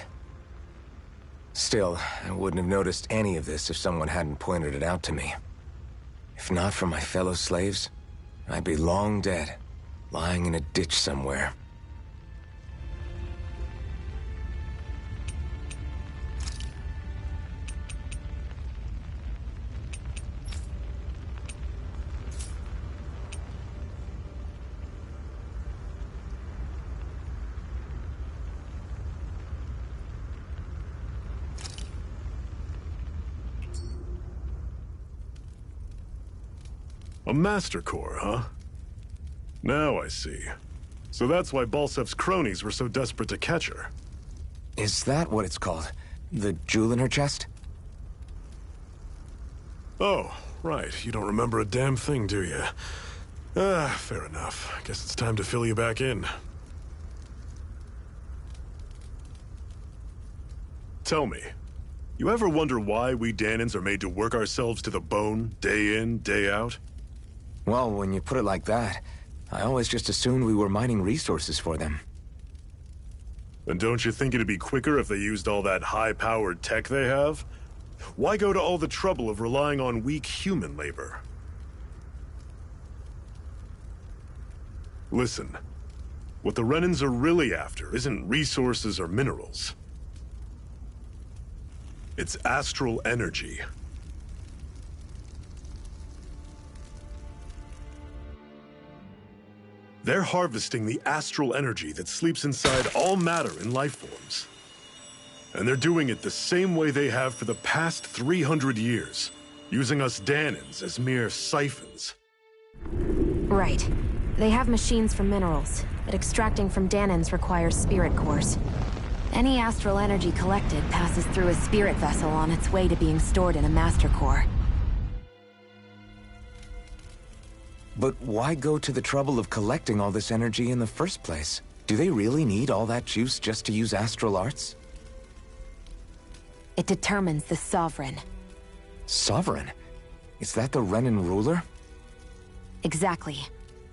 Still, I wouldn't have noticed any of this if someone hadn't pointed it out to me. If not for my fellow slaves, I'd be long dead, lying in a ditch somewhere. A Master Core, huh? Now I see. So that's why Balsef's cronies were so desperate to catch her. Is that what it's called? The jewel in her chest? Oh, right. You don't remember a damn thing, do you? Ah, fair enough. Guess it's time to fill you back in. Tell me, you ever wonder why we Dahnans are made to work ourselves to the bone, day in, day out? Well, when you put it like that, I always just assumed we were mining resources for them. And don't you think it'd be quicker if they used all that high-powered tech they have? Why go to all the trouble of relying on weak human labor? Listen, what the Renans are really after isn't resources or minerals. It's astral energy. They're harvesting the astral energy that sleeps inside all matter in life forms. And they're doing it the same way they have for the past 300 years, using us Dahnans as mere siphons. Right. They have machines for minerals, but extracting from Dahnans requires spirit cores. Any astral energy collected passes through a spirit vessel on its way to being stored in a master core. But why go to the trouble of collecting all this energy in the first place? Do they really need all that juice just to use astral arts? It determines the Sovereign. Sovereign? Is that the Renan ruler? Exactly.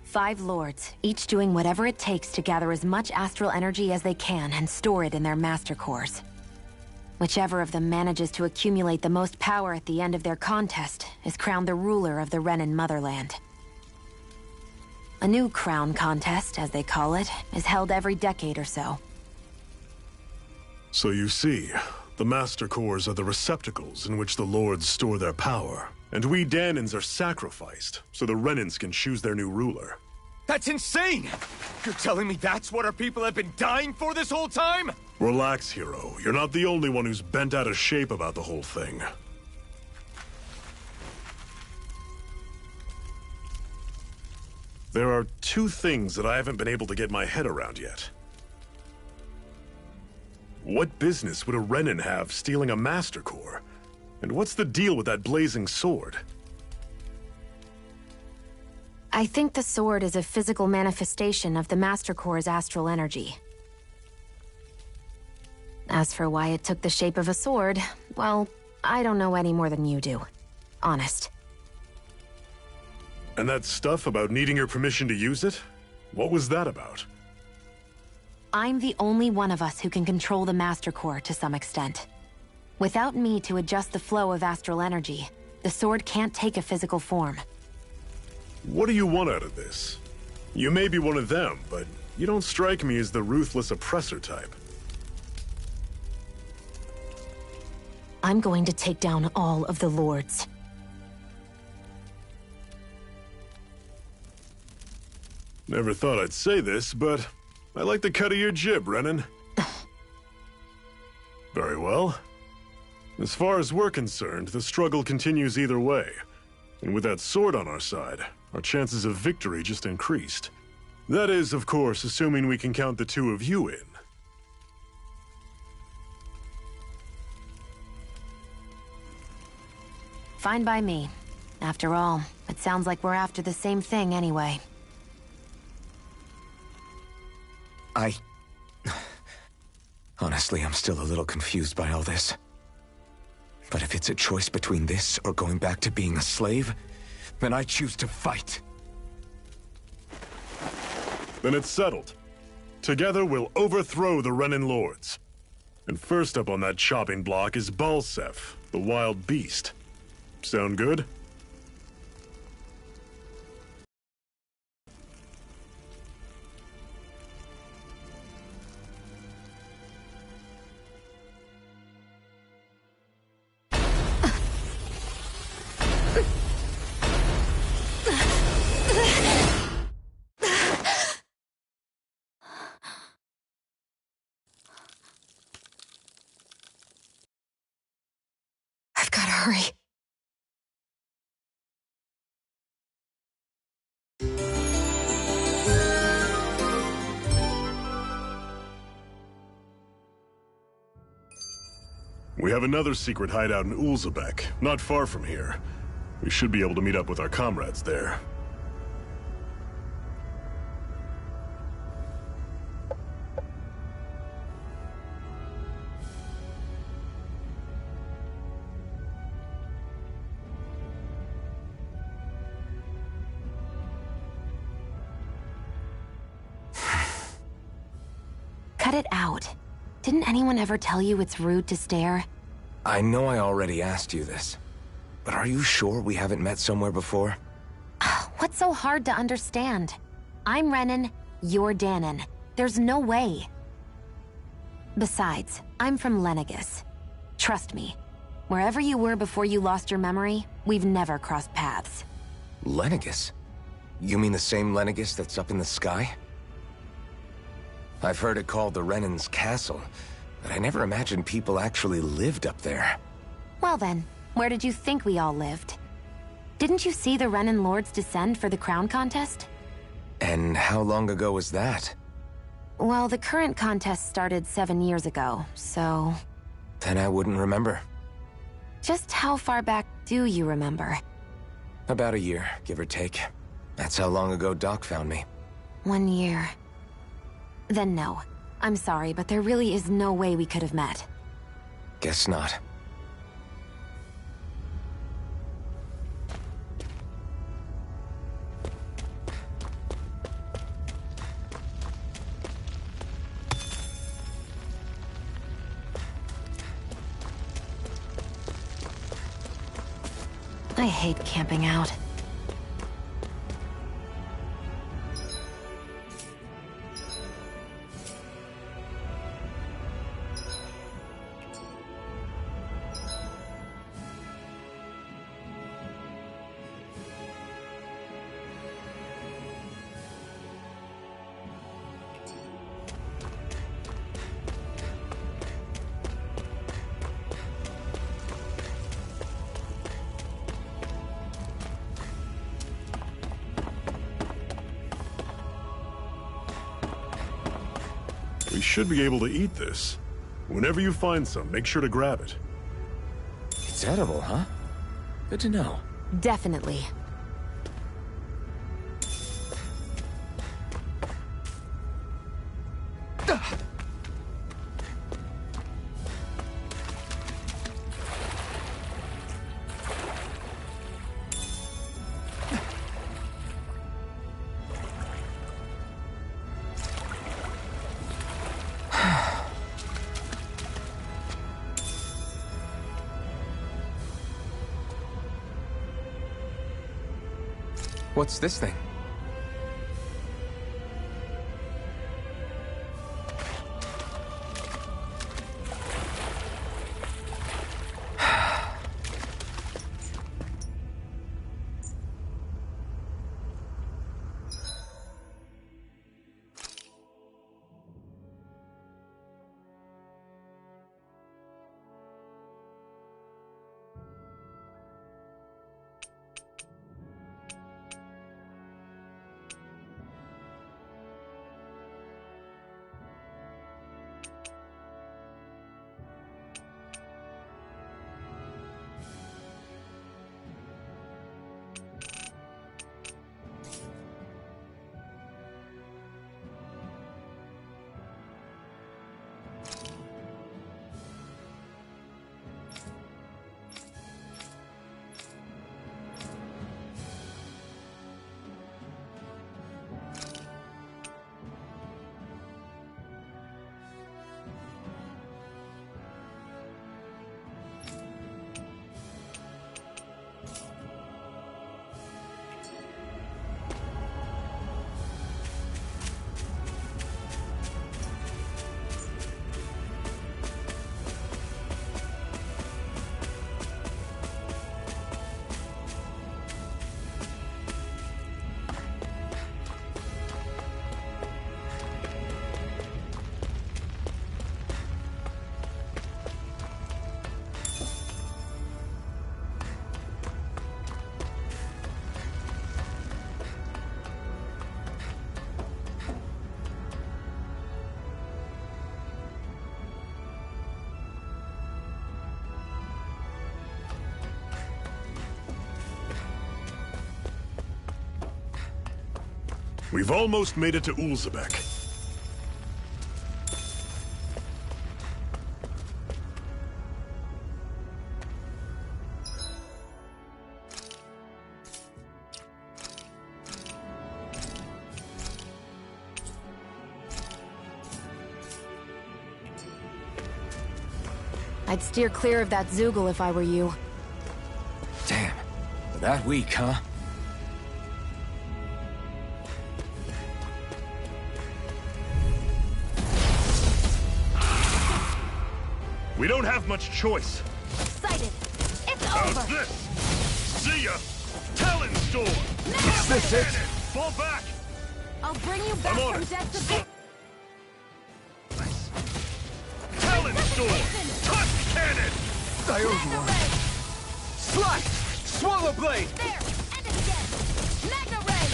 5 lords, each doing whatever it takes to gather as much astral energy as they can and store it in their master cores. Whichever of them manages to accumulate the most power at the end of their contest is crowned the ruler of the Renan motherland. A new crown contest, as they call it, is held every decade or so. So you see, the Master Cores are the receptacles in which the Lords store their power. And we Dahnans are sacrificed, so the Renans can choose their new ruler. That's insane! You're telling me that's what our people have been dying for this whole time? Relax, hero. You're not the only one who's bent out of shape about the whole thing. There are 2 things that I haven't been able to get my head around yet. What business would a Renan have stealing a Master Core? And what's the deal with that blazing sword? I think the sword is a physical manifestation of the Master Core's astral energy. As for why it took the shape of a sword, well, I don't know any more than you do. Honest. And that stuff about needing your permission to use it? What was that about? I'm the only one of us who can control the Master Core to some extent. Without me to adjust the flow of astral energy, the sword can't take a physical form. What do you want out of this? You may be one of them, but you don't strike me as the ruthless oppressor type. I'm going to take down all of the lords. Never thought I'd say this, but I like the cut of your jib, Renan. Very well. As far as we're concerned, the struggle continues either way. And with that sword on our side, our chances of victory just increased. That is, of course, assuming we can count the 2 of you in. Fine by me. After all, it sounds like we're after the same thing anyway. Honestly, I'm still a little confused by all this. But if it's a choice between this or going back to being a slave, then I choose to fight. Then it's settled. Together we'll overthrow the Renan Lords. And first up on that chopping block is Balsef, the wild beast. Sound good? I've gotta hurry. We have another secret hideout in Ulzebek, not far from here. We should be able to meet up with our comrades there. Cut it out. Didn't anyone ever tell you it's rude to stare? I know I already asked you this, but are you sure we haven't met somewhere before? What's so hard to understand? I'm Renan, you're Danon. There's no way. Besides, I'm from Lenegis. Trust me, wherever you were before you lost your memory, we've never crossed paths. Lenegis? You mean the same Lenegis that's up in the sky? I've heard it called the Renan's Castle, but I never imagined people actually lived up there. Well then, where did you think we all lived? Didn't you see the Renan Lords descend for the crown contest? And how long ago was that? Well, the current contest started 7 years ago, so... Then I wouldn't remember. Just how far back do you remember? About a year, give or take. That's how long ago Doc found me. 1 year. Then no. I'm sorry, but there really is no way we could have met. Guess not. I hate camping out. We should be able to eat this. Whenever you find some, make sure to grab it. It's edible, huh? Good to know. Definitely. What's this thing? We've almost made it to Ulzebek. I'd steer clear of that Zoogle if I were you. Damn. That weak, huh? We don't have much choice. Excited. It's How's over. this? See ya! Talon Storm! Is this it? Fall back! I'll bring you back I'm on from it. death to bit. Talon Storm! Touch cannon! I owe you one. Slice! Swallow blade! There! And again! Magna Ray!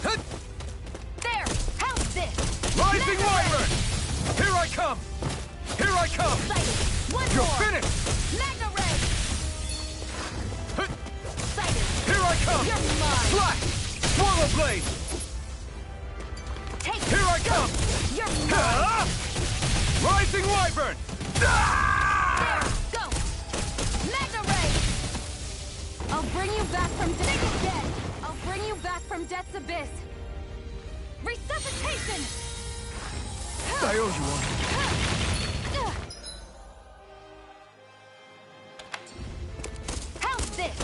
Hut! There! How's this? Rising Magna Wyvern! Ray! Here I come! Here I come! Excited! One You're more! finished! Magna Ray! Hut! Excited! Here I come! You're mine! Slice! Swallow blade! Take Here I come! You're mine! Rising Wyvern! There! Go! Magna Ray! I'll bring you back from death's dead! I'll bring you back from death's abyss! Resuscitation! I owe you one. How's this?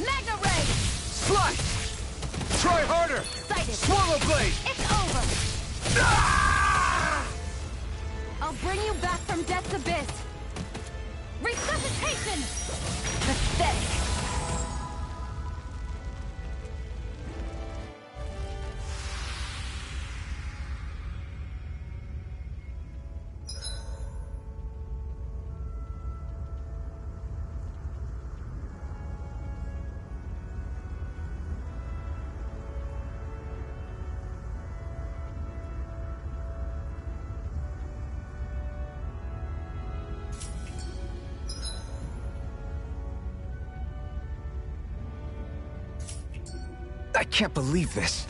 Magna Ray! Slice! Try harder! Excited! Swallow blade! It's over! I'll bring you back from death's abyss! Resuscitation! Pathetic! I can't believe this.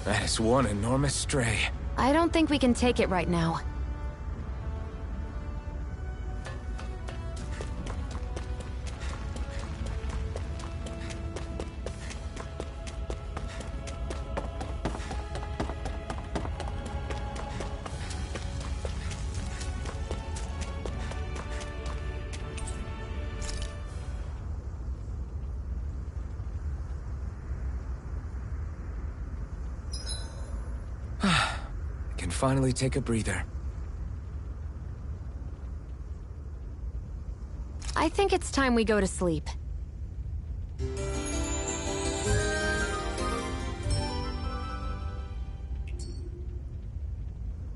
That is one enormous stray. I don't think we can take it right now. Finally take a breather. I think it's time we go to sleep.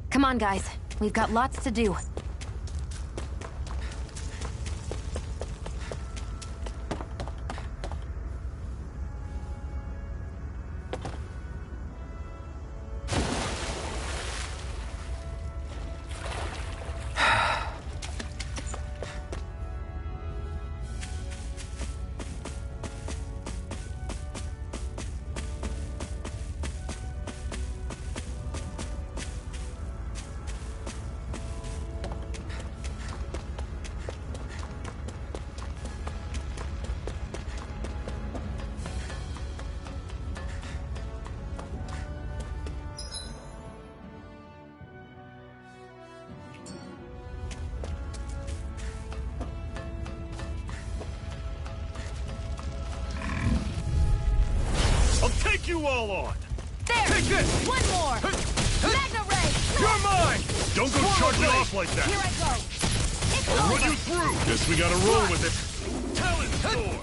Come on, guys. We've got lots to do. You all on! There! Take this! One more! Magna Ray! You're mine! Don't go charging off like that! Here I go! It's I'll over! run you through! Guess we gotta roll with it! Talon Storm!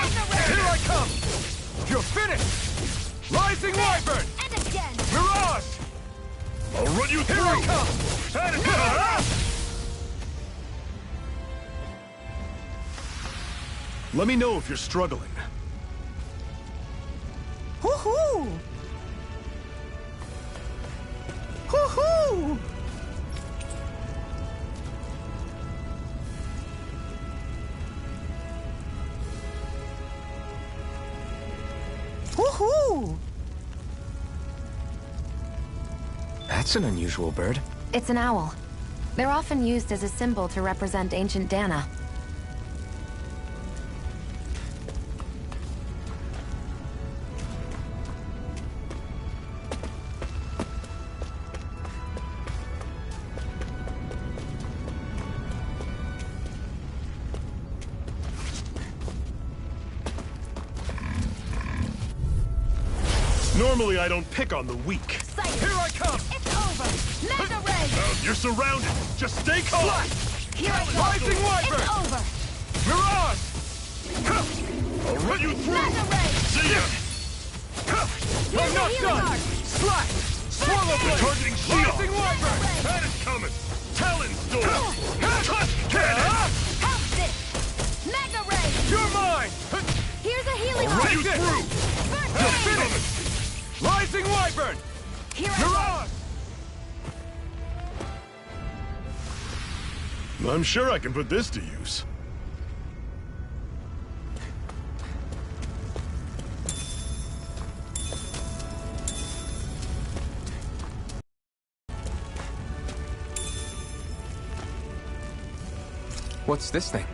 Magna Ray! Here I come! You're finished! Rising Wyvern! And again! Mirage! I'll run you through! Here I come! Let me know if you're struggling. Hoo-hoo! Hoo-hoo! That's an unusual bird. It's an owl. They're often used as a symbol to represent ancient Dana. Normally I don't pick on the weak. Here I come! It's over! Mega Ray! You're surrounded. Just stay calm. Here I go! Rising Wyvern! It's over! Mirage! I'll run you through. Mega Ray! See ya. I'm not done! Slash! Swallow Blade! Targeting shield. Rising Wyvern! That is coming. Talon Storm. Tusk Cannon. Help it! Mega Ray! You're mine! Here's a healing I'll run you Take this. through. You're finished! Rising Wyvern! Here I Mirage! I'm sure I can put this to use. What's this thing?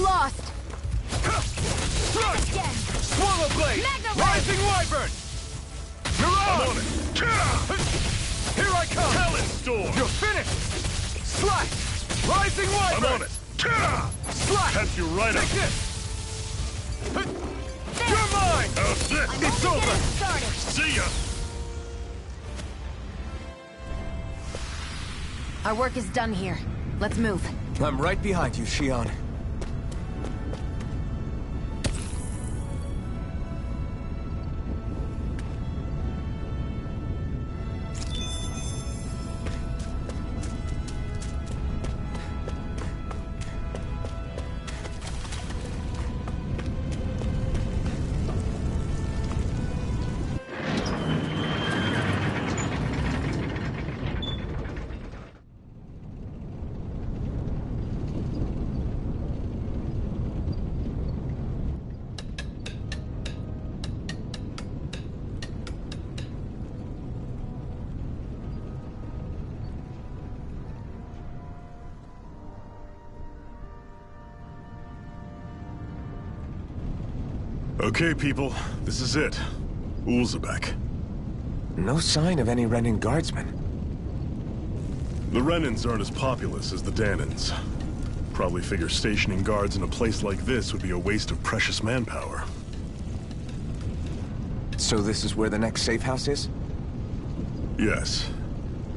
lost! Thrust! Again! Swallow Blade! Mega Rising Wyvern! You're I'm on! on it! Here I come! Talon Storm! You're finished! Slash! Rising Wyvern! I'm on it! Slash! Catch you right Take up! this! You're mine! How's this? It's over! Started! See ya! Our work is done here. Let's move. I'm right behind you, Shion. Okay, people. This is it. Ulzebek. No sign of any Renan guardsmen. The Renans aren't as populous as the Danans. Probably figure stationing guards in a place like this would be a waste of precious manpower. So this is where the next safe house is? Yes.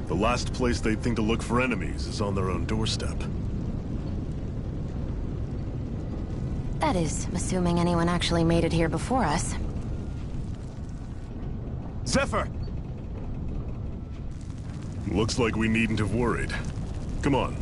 The last place they'd think to look for enemies is on their own doorstep. That is, assuming anyone actually made it here before us. Zephyr! Looks like we needn't have worried. Come on.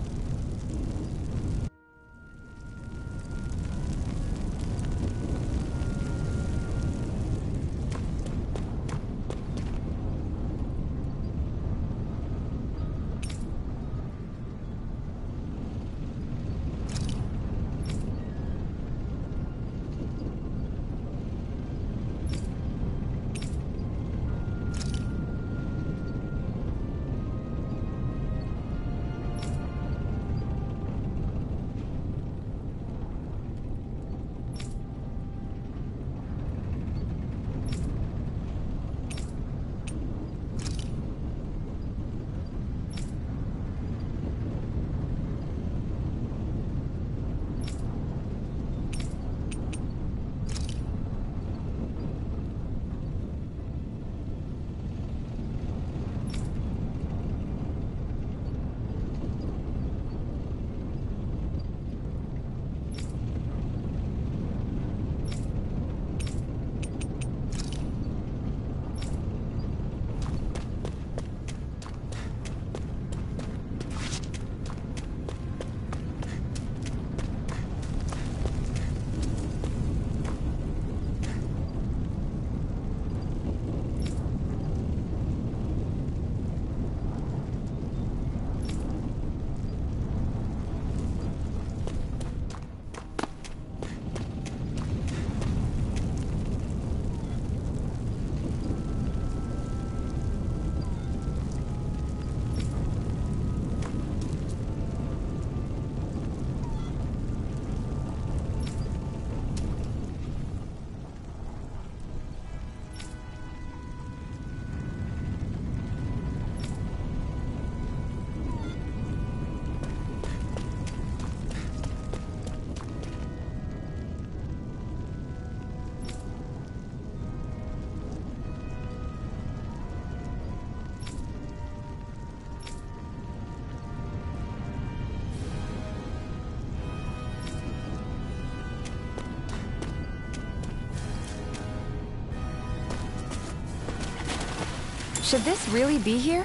Should this really be here?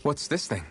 What's this thing?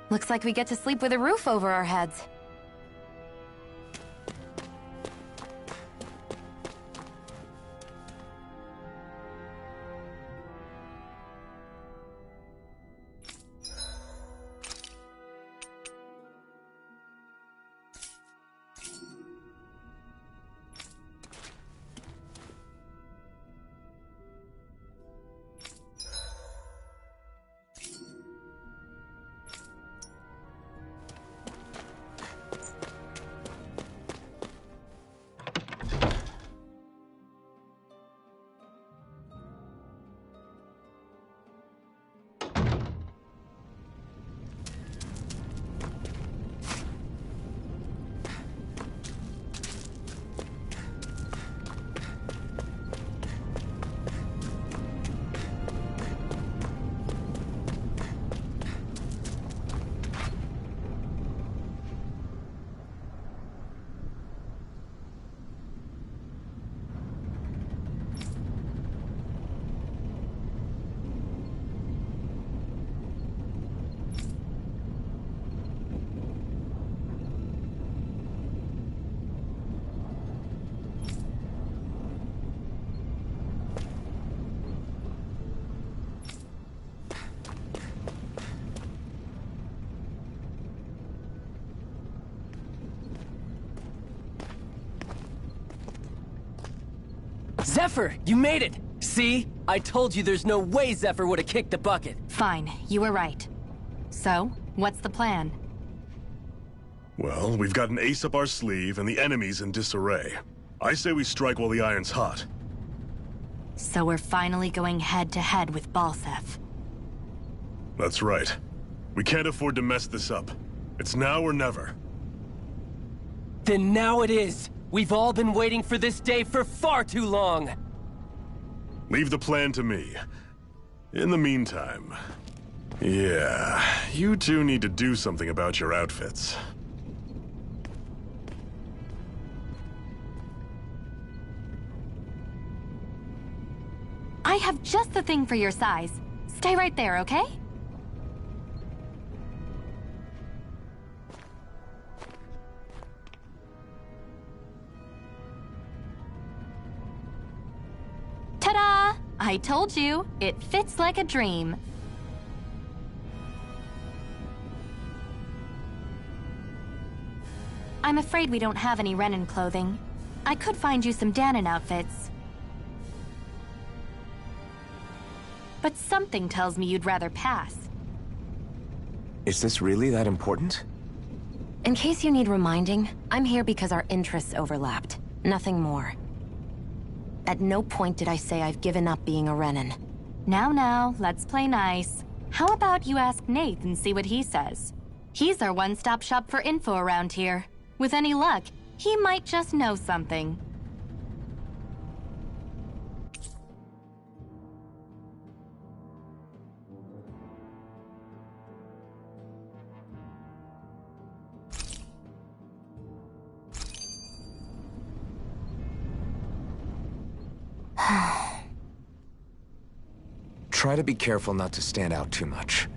Looks like we get to sleep with a roof over our heads. Zephyr, you made it! See? I told you there's no way Zephyr would have kicked the bucket. Fine, you were right. So, what's the plan? Well, we've got an ace up our sleeve and the enemy's in disarray. I say we strike while the iron's hot. So we're finally going head-to-head with Balseph. That's right. We can't afford to mess this up. It's now or never. Then now it is! We've all been waiting for this day for far too long! Leave the plan to me. In the meantime... yeah, you two need to do something about your outfits. I have just the thing for your size. Stay right there, okay? Ta-da! I told you, it fits like a dream. I'm afraid we don't have any Renan clothing. I could find you some Dahnan outfits. But something tells me you'd rather pass. Is this really that important? In case you need reminding, I'm here because our interests overlapped. Nothing more. At no point did I say I've given up being a Renan. Now, let's play nice. How about you ask Nath and see what he says? He's our one-stop shop for info around here. With any luck, he might just know something. Try to be careful not to stand out too much.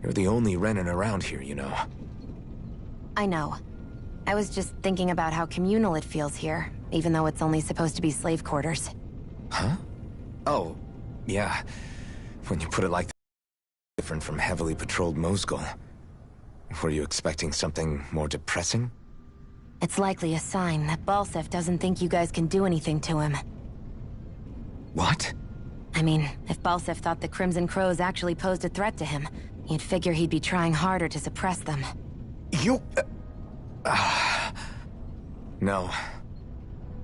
You're the only Renan around here, you know. I know. I was just thinking about how communal it feels here, even though it's only supposed to be slave quarters. Huh? Oh, yeah. When you put it like that, different from heavily patrolled Mosgul. Were you expecting something more depressing? It's likely a sign that Balseph doesn't think you guys can do anything to him. What? I mean, if Balseph thought the Crimson Crows actually posed a threat to him, you'd figure he'd be trying harder to suppress them. You... No.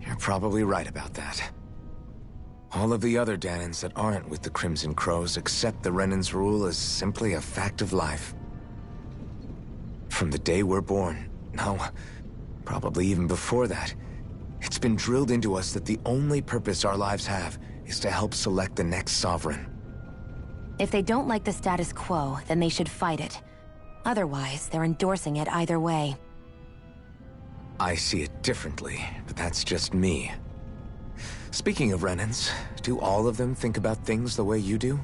You're probably right about that. All of the other Danans that aren't with the Crimson Crows accept the Renan's rule as simply a fact of life. From the day we're born, no, probably even before that, it's been drilled into us that the only purpose our lives have is to help select the next sovereign. If they don't like the status quo, then they should fight it. Otherwise, they're endorsing it either way. I see it differently, but that's just me. Speaking of Renans, do all of them think about things the way you do?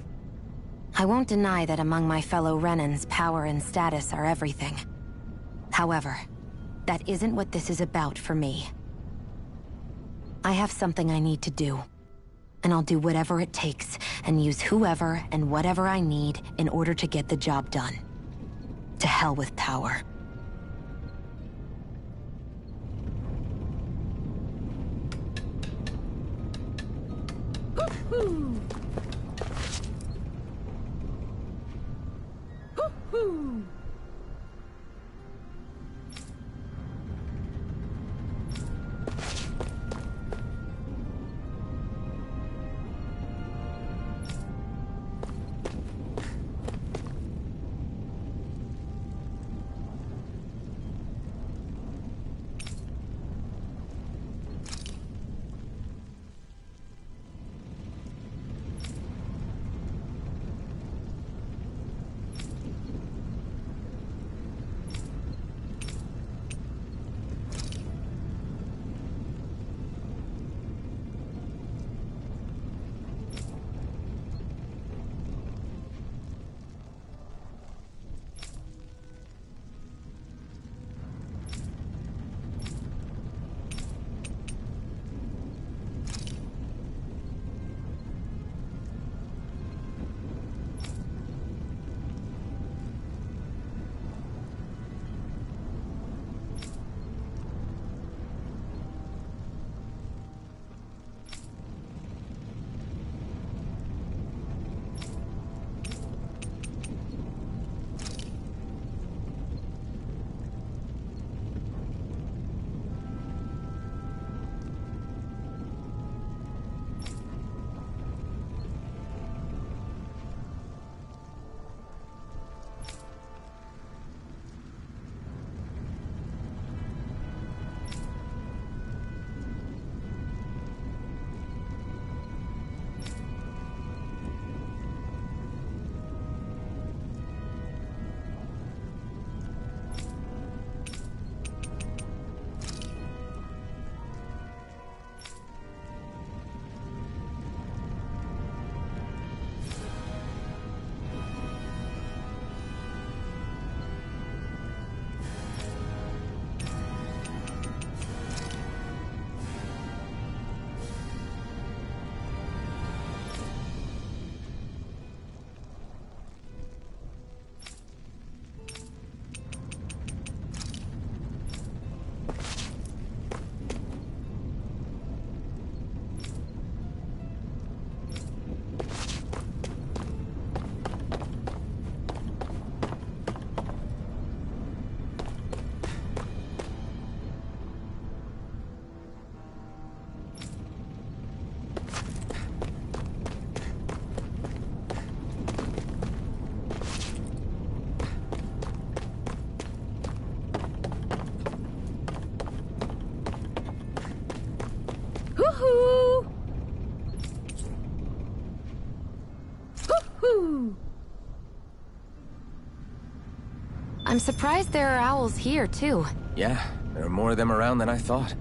I won't deny that among my fellow Renans, power and status are everything. However, that isn't what this is about for me. I have something I need to do. And I'll do whatever it takes, and use whoever and whatever I need in order to get the job done. To hell with power. Hoo-hoo! Hoo-hoo! Hoo-hoo! Hoo-hoo! I'm surprised there are owls here, too. Yeah, there are more of them around than I thought.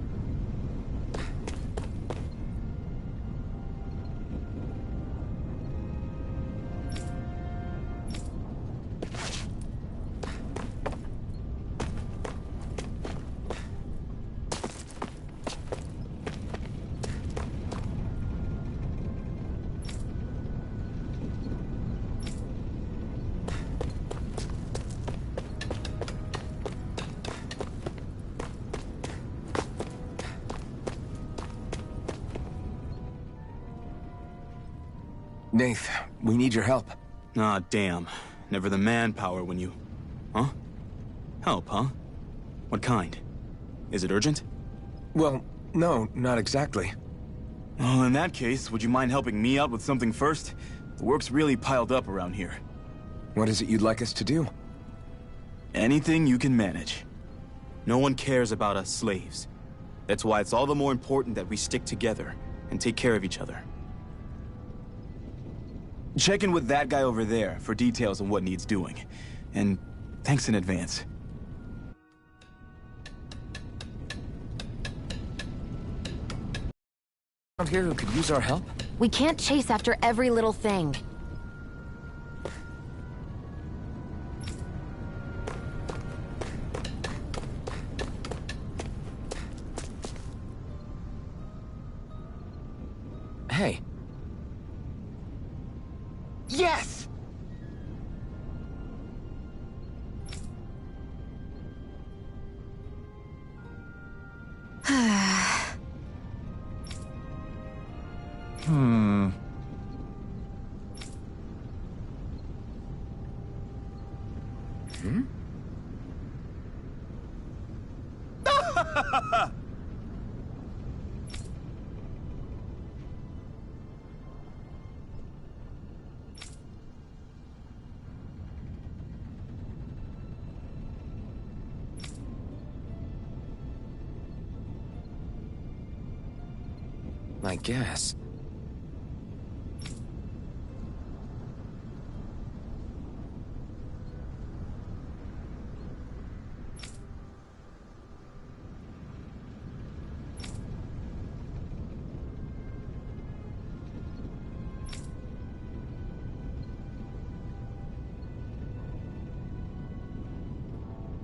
Nath, we need your help. Ah, damn. Never the manpower when you... Huh? Help, huh? What kind? Is it urgent? Well, no, not exactly. Well, in that case, would you mind helping me out with something first? The work's really piled up around here. What is it you'd like us to do? Anything you can manage. No one cares about us slaves. That's why it's all the more important that we stick together and take care of each other. Check in with that guy over there for details on what needs doing. And thanks in advance. Around here who could use our help? We can't chase after every little thing. Hey. Yes! Hmm. I guess.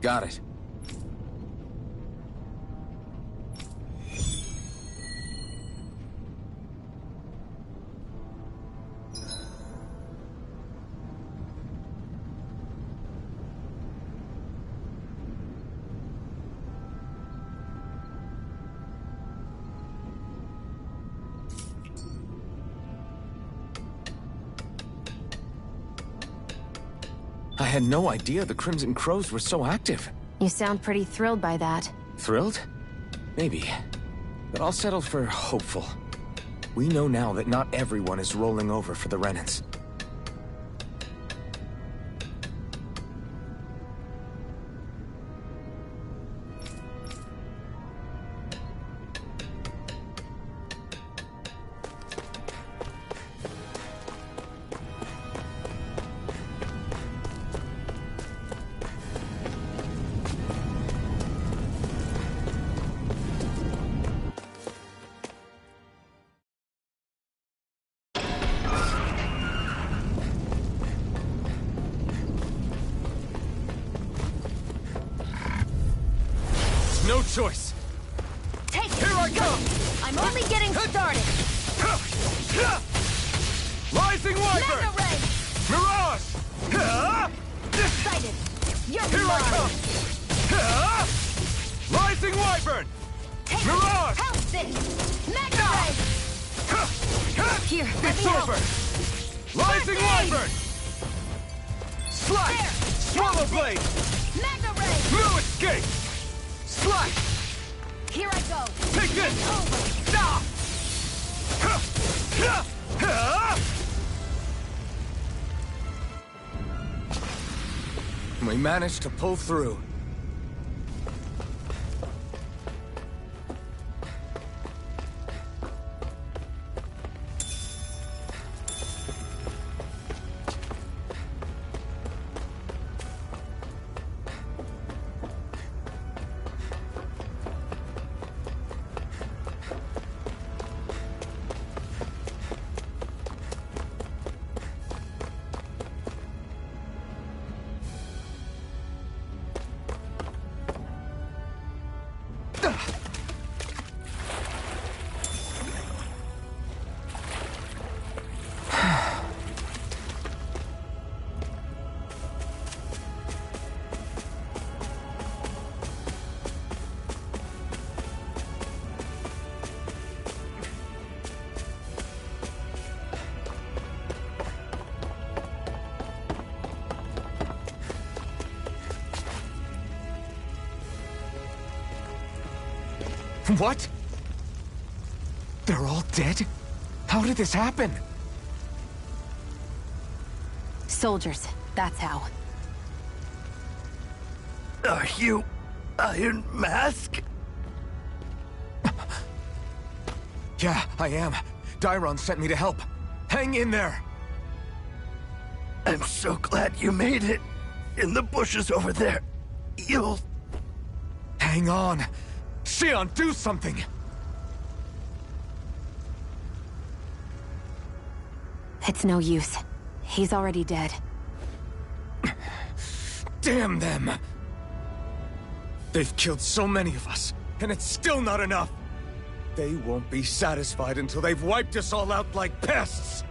Got it. I had no idea the Crimson Crows were so active. You sound pretty thrilled by that. Thrilled? Maybe. But I'll settle for hopeful. We know now that not everyone is rolling over for the Renans. No choice. Take it. Here I come. I'm only getting started. Rising Wyvern. Mega Ray. Mirage. Excited. You're Here mine. I come. Rising Wyvern. Take Mirage. Help this. Mega Ray. Here, let It's me help. over. Rising First aid. Wyvern. Slash. There. Swallow Blade. Mega Ray. No escape. Slash. Here I go. Take this. It's over. Stop. We managed to pull through. What? They're all dead? How did this happen? Soldiers, that's how. Are you Iron Mask? Yeah, I am. Dairon sent me to help. Hang in there! I'm so glad you made it. In the bushes over there. You'll... Hang on. Xion, do something! It's no use. He's already dead. Damn them! They've killed so many of us, and it's still not enough! They won't be satisfied until they've wiped us all out like pests!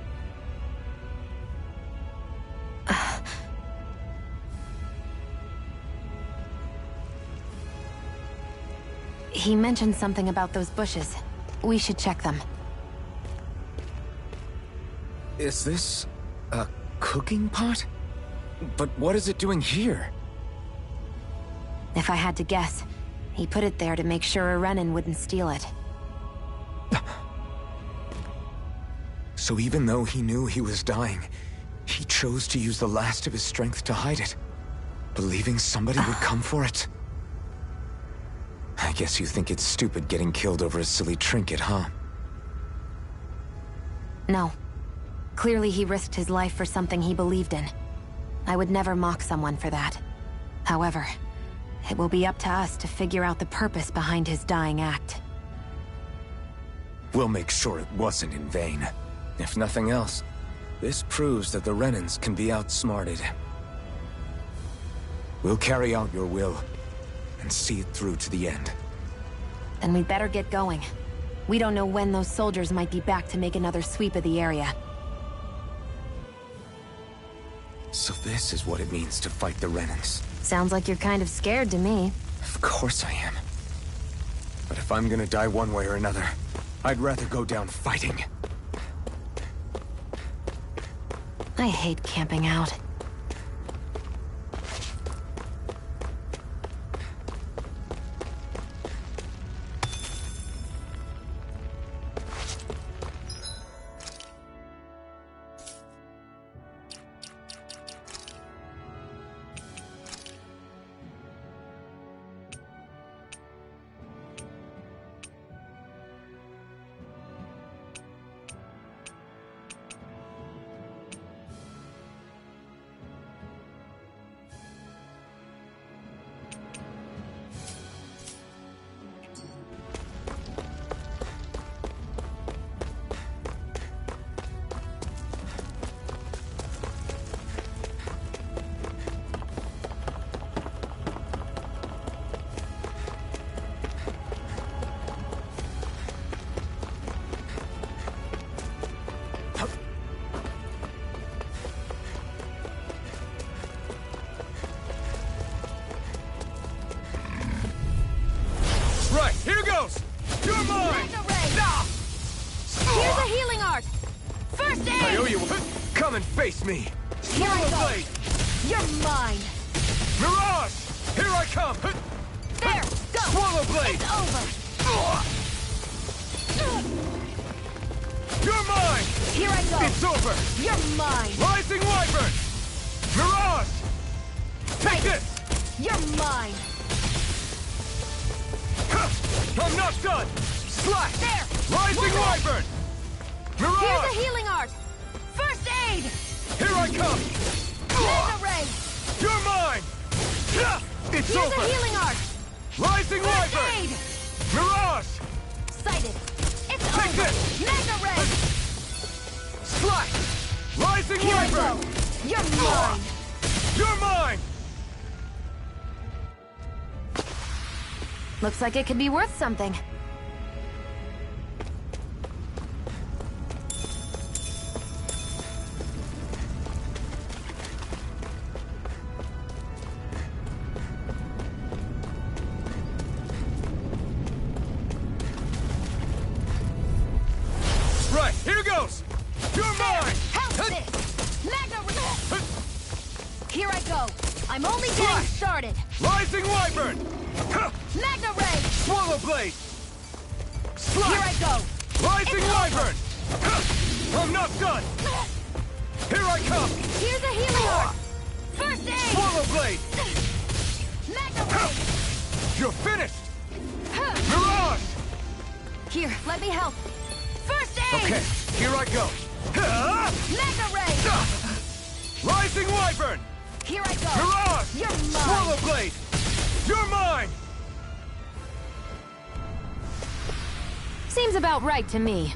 He mentioned something about those bushes. We should check them. Is this... a cooking pot? But what is it doing here? If I had to guess, he put it there to make sure a Renan wouldn't steal it. So even though he knew he was dying, he chose to use the last of his strength to hide it, believing somebody would come for it. I guess you think it's stupid getting killed over a silly trinket, huh? No. Clearly he risked his life for something he believed in. I would never mock someone for that. However, it will be up to us to figure out the purpose behind his dying act. We'll make sure it wasn't in vain. If nothing else, this proves that the Renans can be outsmarted. We'll carry out your will, and see it through to the end. Then we'd better get going. We don't know when those soldiers might be back to make another sweep of the area. So this is what it means to fight the Renans. Sounds like you're kind of scared to me. Of course I am. But if I'm gonna die one way or another, I'd rather go down fighting. I hate camping out. Right, here goes! You're mine! Here's a healing art! First aid! I owe you one. Come and face me! Here I go! You're mine! Mirage! Here I come! There! Go! Swallow blade! It's over! You're mine! Here I go! It's over! You're mine! Rising Wyvern! Mirage! Take this! You're mine! I'm not done! Slash! There! Rising Wyvern! Mirage! Here's a healing art! First aid! Here I come! Mega ray! You're mine! It's Here's over! a healing art! Rising First Wyvern! aid! Mirage! Sighted! It's Take over! this! Mega ray! Slash! Rising Here I Wyvern! go! You're mine! You're mine! Looks like it could be worth something. Right, here goes! You're mine! Help this! Mega ray! Here I go! I'm only getting started! Rising Wyvern! Mega ray! Swallow blade! Slide! Here I go! Rising Wyvern! I'm not done! Here I come! Here's a Heliod! First aid! Swallow Blade! Magna Ray! You're finished! Mirage! Here, let me help. First aid! Okay, here I go. Magna Ray! Rising Wyvern! Here I go! Mirage! You're mine! Swallow Blade! You're mine! Seems about right to me.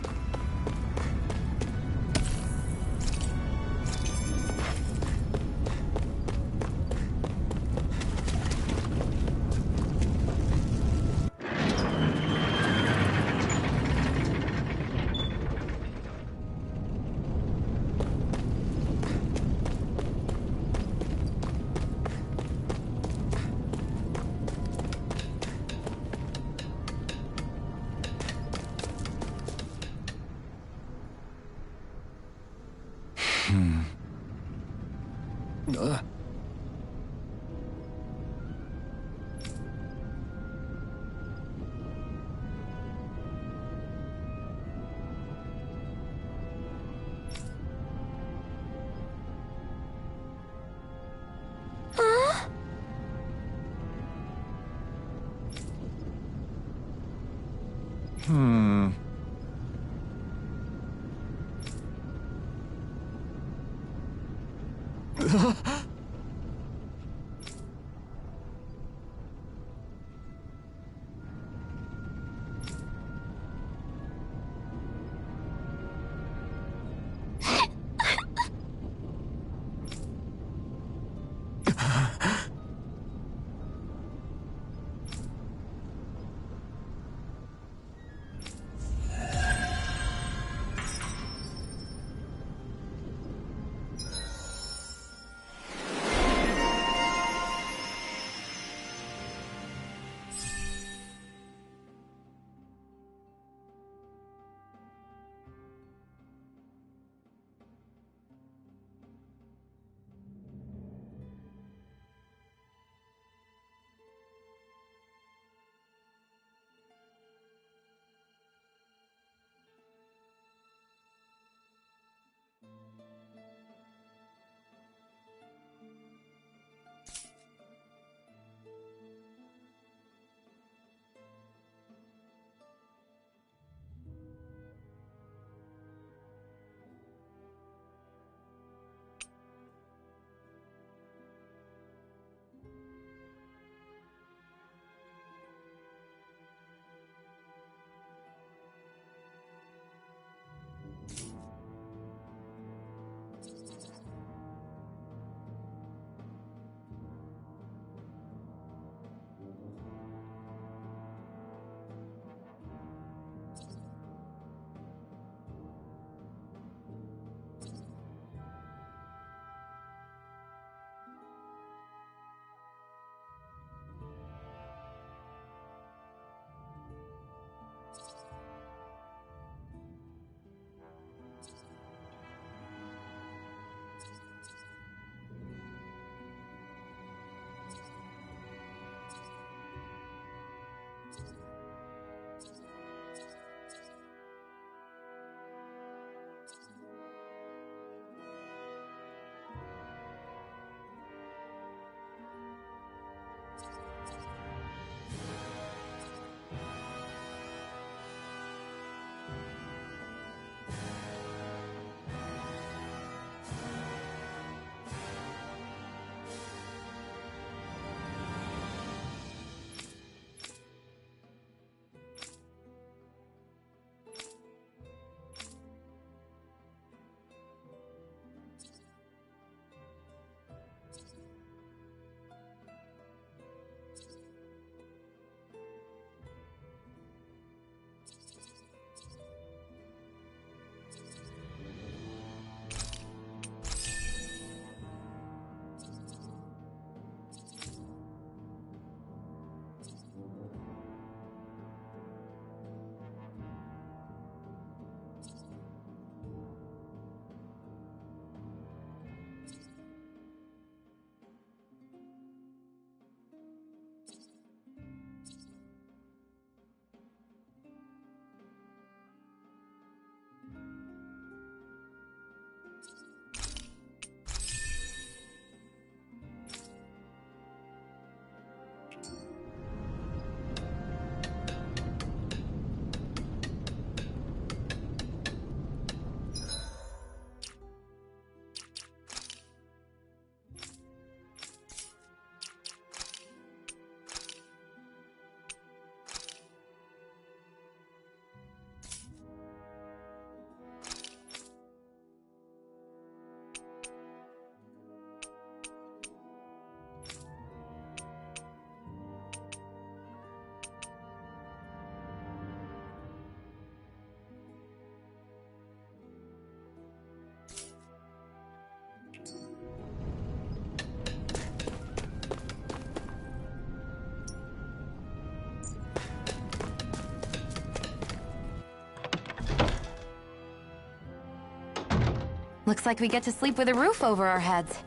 Looks like we get to sleep with a roof over our heads.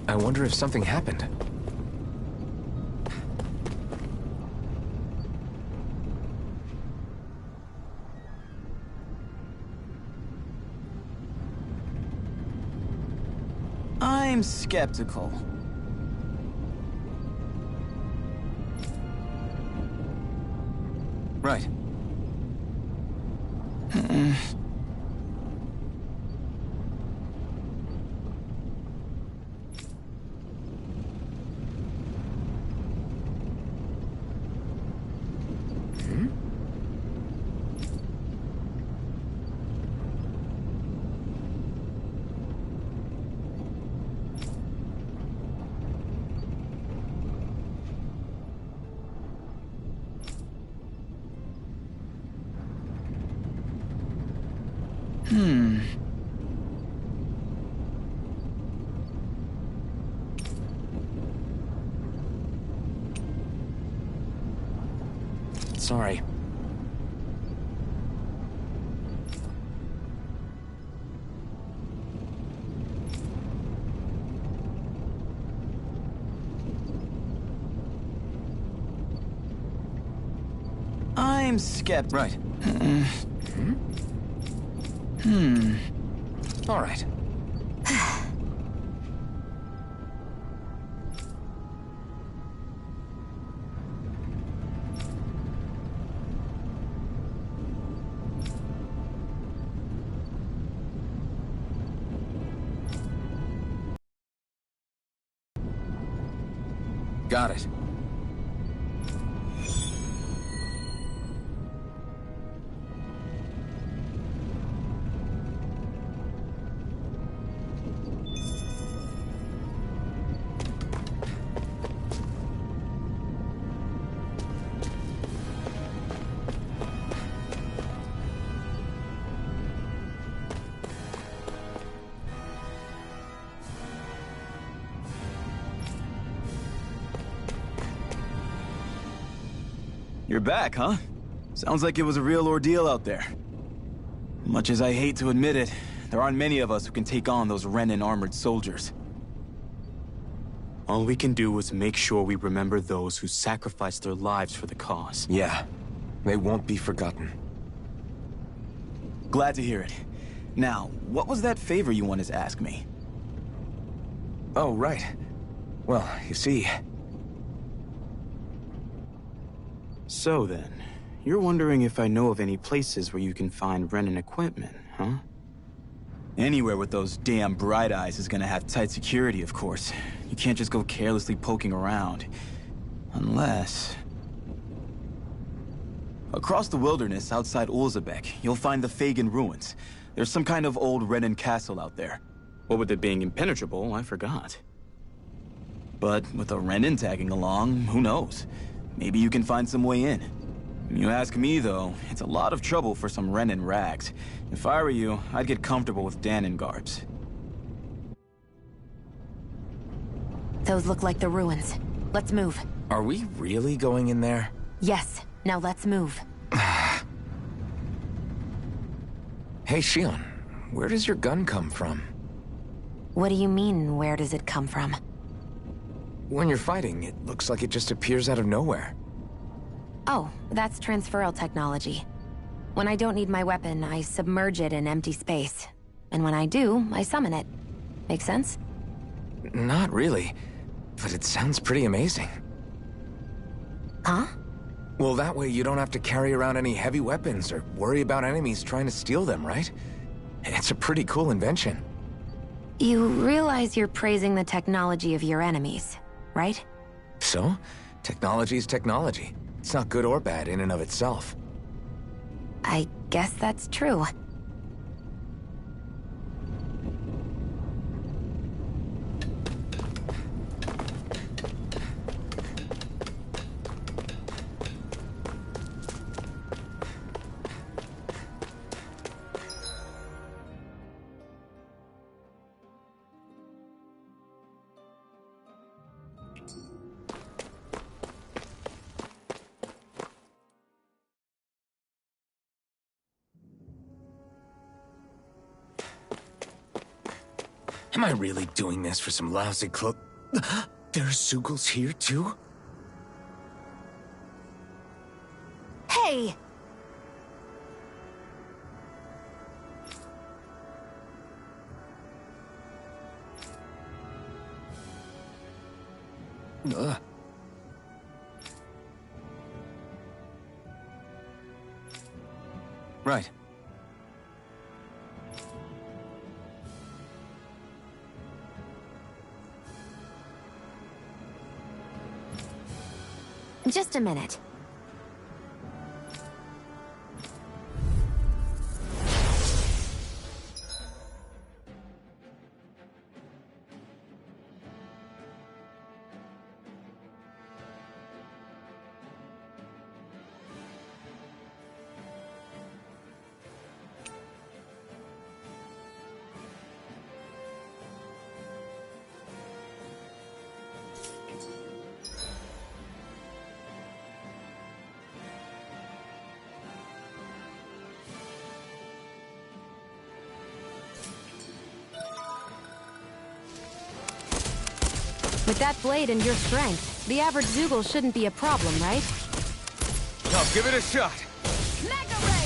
I wonder if something happened. I'm skeptical. Right. Sorry. I'm skeptical. Right. All right. Got it. You're back, huh? Sounds like it was a real ordeal out there. Much as I hate to admit it, there aren't many of us who can take on those Renan armored soldiers. All we can do is make sure we remember those who sacrificed their lives for the cause. Yeah, they won't be forgotten. Glad to hear it. Now, what was that favor you wanted to ask me? Oh, right. Well, you see... So then, you're wondering if I know of any places where you can find Renan equipment, huh? Anywhere with those damn Bright Eyes is gonna have tight security, of course. You can't just go carelessly poking around. Unless... Across the wilderness outside Ulzebek, you'll find the Fagin ruins. There's some kind of old Renan castle out there. What with it being impenetrable, I forgot. But with a Renan tagging along, who knows? Maybe you can find some way in. You ask me, though, it's a lot of trouble for some Renan rags. If I were you, I'd get comfortable with Danen garbs. Those look like the ruins. Let's move. Are we really going in there? Yes. Now let's move. Hey, Shionne. Where does your gun come from? What do you mean, where does it come from? When you're fighting, it looks like it just appears out of nowhere. Oh, that's transferal technology. When I don't need my weapon, I submerge it in empty space. And when I do, I summon it. Make sense? Not really, but it sounds pretty amazing. Huh? Well, that way you don't have to carry around any heavy weapons or worry about enemies trying to steal them, right? It's a pretty cool invention. You realize you're praising the technology of your enemies, right? So? Technology is technology. It's not good or bad in and of itself. I guess that's true. Am I really doing this for some lousy cloak? There's Zeugles here, too? Hey! Right. Just a minute. With that blade and your strength, the average Zeugle shouldn't be a problem, right? Now give it a shot. Magna Ray!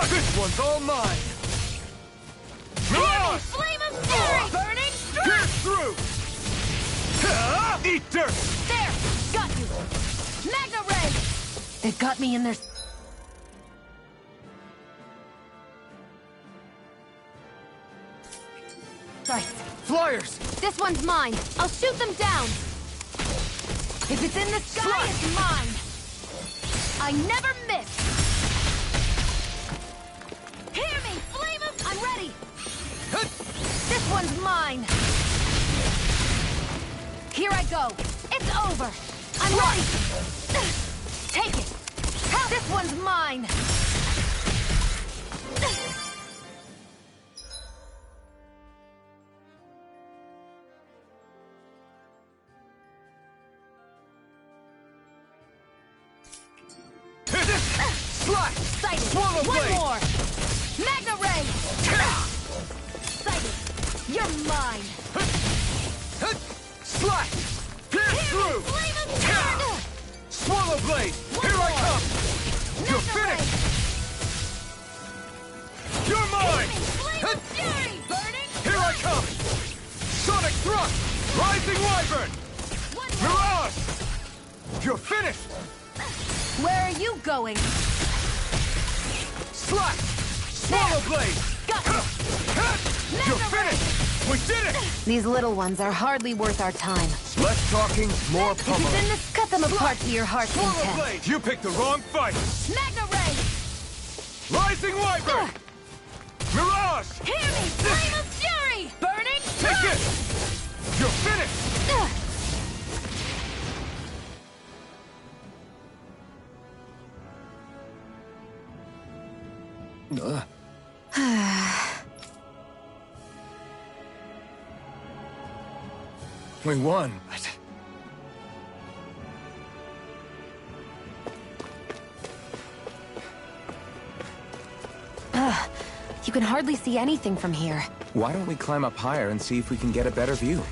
This one's all mine. Heavy flame of fury! Burning strike! Pierce through! Eat dirt! There! Got you! Magna Ray! It got me in their... sights. Flyers! This one's mine. I'll shoot them down. If it's in the sky, it's mine. I never miss. Hear me, flame of... I'm ready. This one's mine. Here I go. It's over. I'm ready. Take it. This one's mine. Sighted. Swallow One blade. more. Magna Ray. Sighted. You're mine. Slash! Pierce through! Flame of fury. Swallow blade! One Here I more. come! You're Magna Ray. finished! You're mine! Flame of fury. Burning. Here I come! Sonic thrust! Rising wyvern! One more. Mirage! You're finished! Where are you going? Slash! Swallow blade! Got you. You're finished! We did it! These little ones are hardly worth our time. Less talking, more If it's pummeling. in this, cut them apart to your heart's Swallow content. blade! You picked the wrong fight! Magna Ray. Rising wyvern! Mirage! Hear me, flame of fury. Burning. Take it! You're finished! We won, but... Ugh, you can hardly see anything from here. Why don't we climb up higher and see if we can get a better view?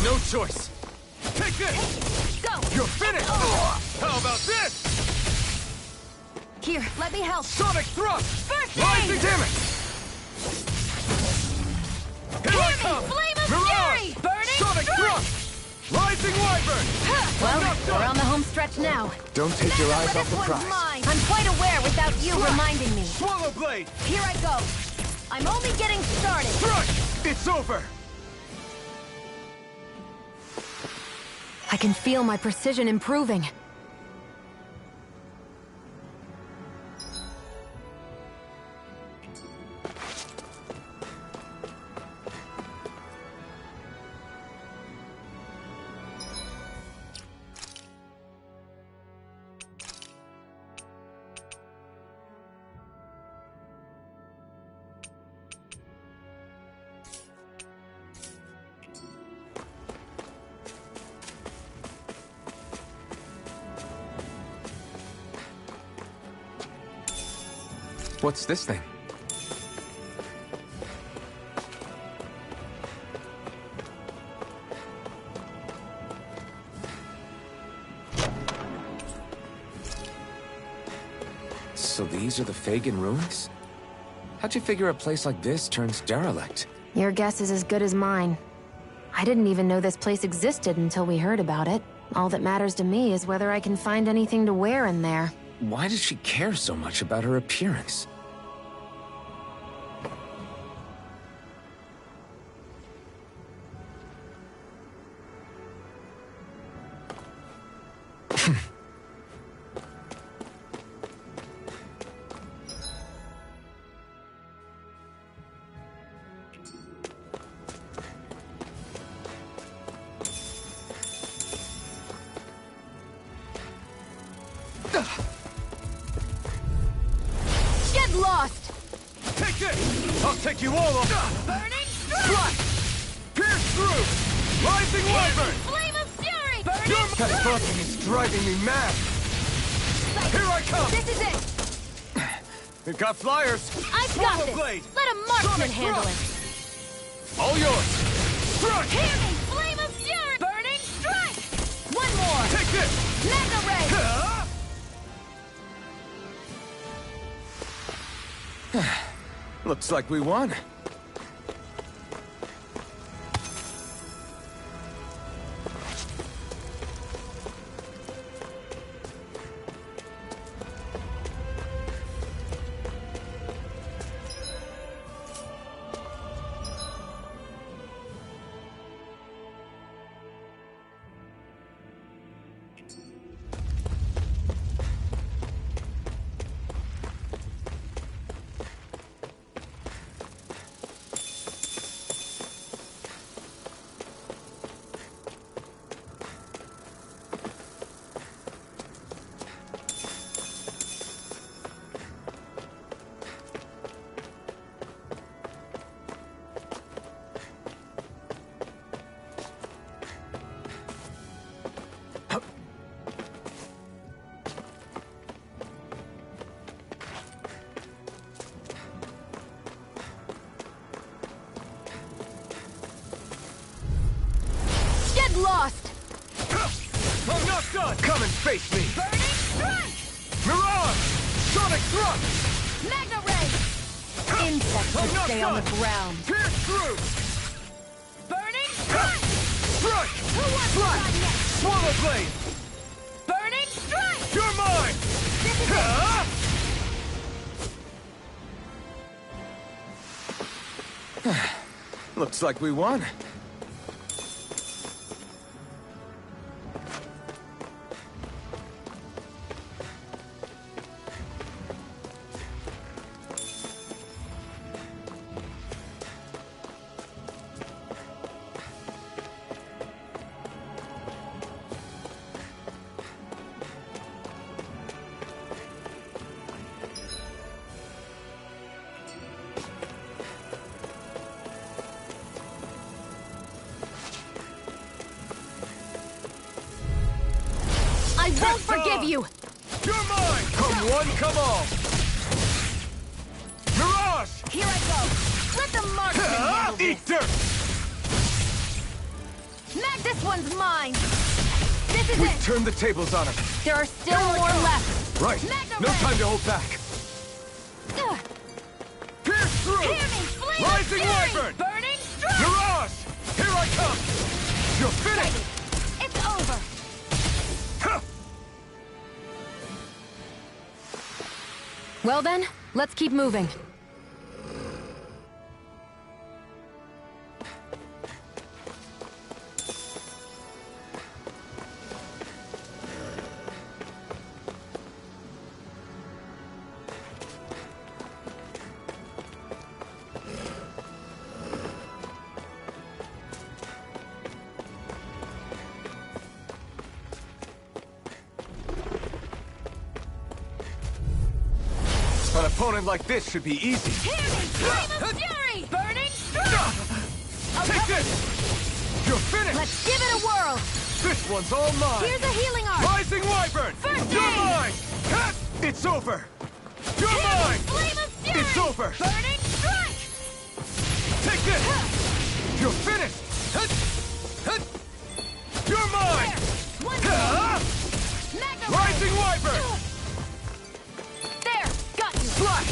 No choice. Take this! Go! You're finished! How about this? Here, let me help. Sonic thrust! First Rising aid! damage! Here I Hear me! come! Flame of Mirage! fury! Burning Sonic strike! thrust! Rising wyvern! Well, we're on the home stretch now. Don't take your eyes off This the one's prize. mine. I'm quite aware without you reminding me. Swallow blade! Here I go. I'm only getting started. Crush! It's over! I can feel my precision improving. What's this thing? So these are the Fagin ruins? How'd you figure a place like this turns derelict? Your guess is as good as mine. I didn't even know this place existed until we heard about it. All that matters to me is whether I can find anything to wear in there. Why does she care so much about her appearance? Get lost! Take this! I'll take you all on! Burning Strike! Pierce through! Rising wyvern! Flame of fury! That Burning buzzing is driving me mad! Here I come! This is it! We've got flyers! I've got Swallow this! blade! Let a marksman Sonic handle thrust! it! All yours! Strike! Hear me! Flame of fury! Burning strike! One more! Take this! Mega ray! Looks like we won. Get lost! I'm not done! Come and face me! Burning strike! Mirage! Sonic thrust! Mega ray! Insects I'm will not stay on done! the ground. Pierce through! Burning strike! Strike! Who wants to Fly! run next? Swallow blade! Burning strike! You're mine! This is it! Looks like we won. won't forgive you! You're mine! Come one, come all! Mirage! Here I go! Let the marksman handle this! Eat dirt! Mag, this one's mine! This is We've it! turned the tables on him. There are still more left! Right. No time to hold back. Pierce through! Hear me! Flame Rising of fury! Wyvern! Burning strike! Mirage! Here I come! You're finished! It's over! Well then, let's keep moving. An opponent like this should be easy. Hear me! Flame of fury! Burning strike! Take this! You're finished! Let's give it a whirl! This one's all mine! Here's a healing arc! Rising Wyvern! First You're aid! mine! Cut! It's over! You're Hear me! mine! Flame of fury! It's over! Burning strike! Take this! You're finished! Hut! Hut! You're mine! There! One more! Mega Rising ray! Wyvern! There! Got you! Slash!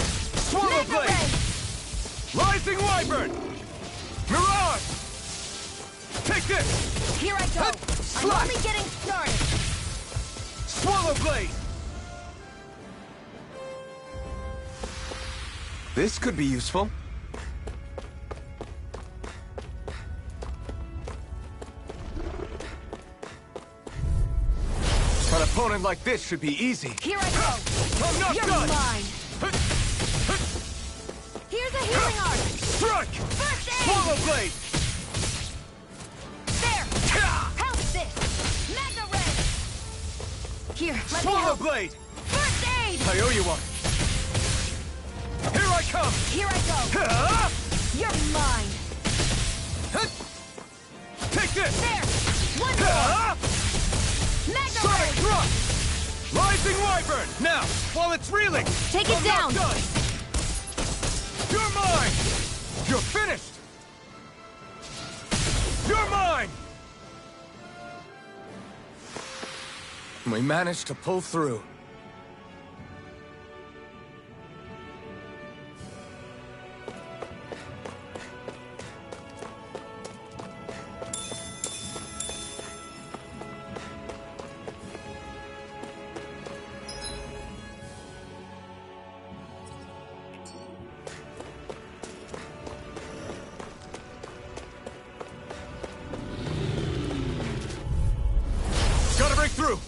Swallow Mega Blade! ray! Rising Wyvern! Mirage! Take this! Here I go! Hut! I'm Slash! only getting started! Swallow Blade! This could be useful. An opponent like this should be easy. Here I go! I'm not You're done! mine! Here's a healing arc! Strike! First aid! Swallow Blade! There! How's this? Mega ray! Here, let me Swallow help! Blade! First aid! I owe you one. Here I come! Here I go! You're mine! Take this! There! One more! Mega Sonic ray! Thrust! Rising Wyvern! Now, while it's reeling! Take it I'm down! not done. You're mine! You're finished! You're mine! We managed to pull through. Gotta break through!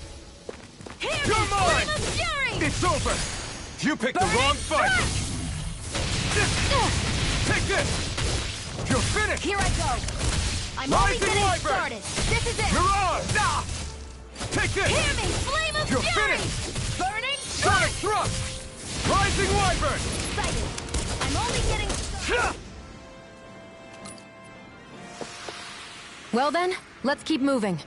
Here You're is mine! Flame of fury! It's over! You picked the wrong fight! Take this! You're finished! Here I go! I'm only Rising getting Wyvern! started! This is it! Mirage! Ah! Take this! Hear me! Flame of You're fury! finished! Burning Sonic strike! Thrust! Rising Wyvern! Excited! I'm only getting started! Well then, let's keep moving.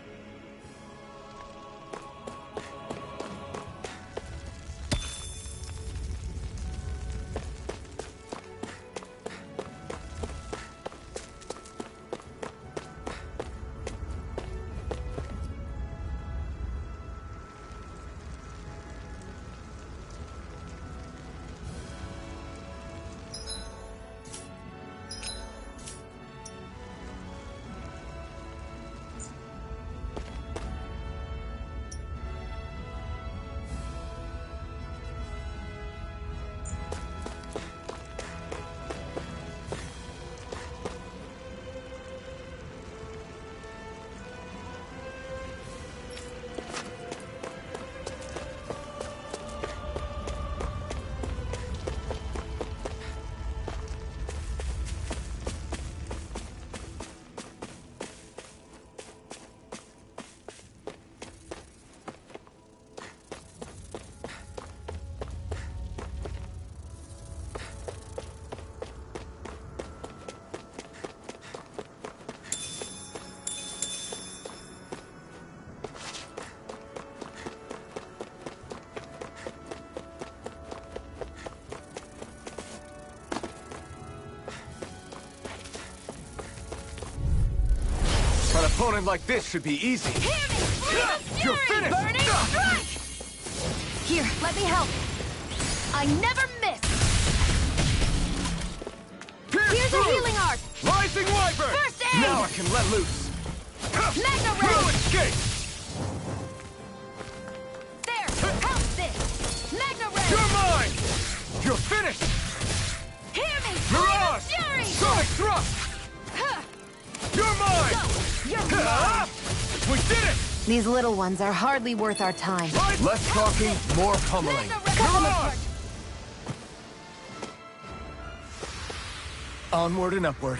opponent like this should be easy. You're finished! Burning strike! Here, let me help. I never miss. Here's a healing art. Rising Wyvern! First aid! Now I can let loose. Magna Ray! Through escape! There, help this. Magna Ray! You're mine! You're finished! Hear me! Mirage! Fury! Sonic thrust! You're mine! Go! You're mine! We did it! These little ones are hardly worth our time. Less talking, more pummeling. Mirage! Onward and upward.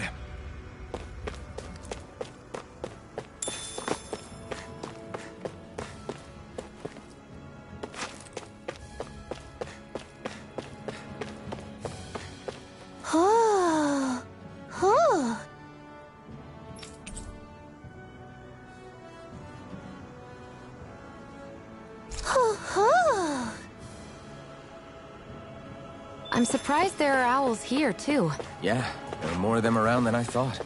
I'm surprised there are owls here, too. Yeah, there are more of them around than I thought.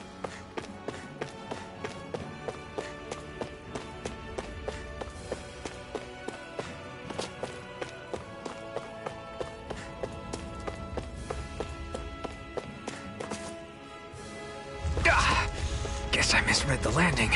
Guess I misread the landing.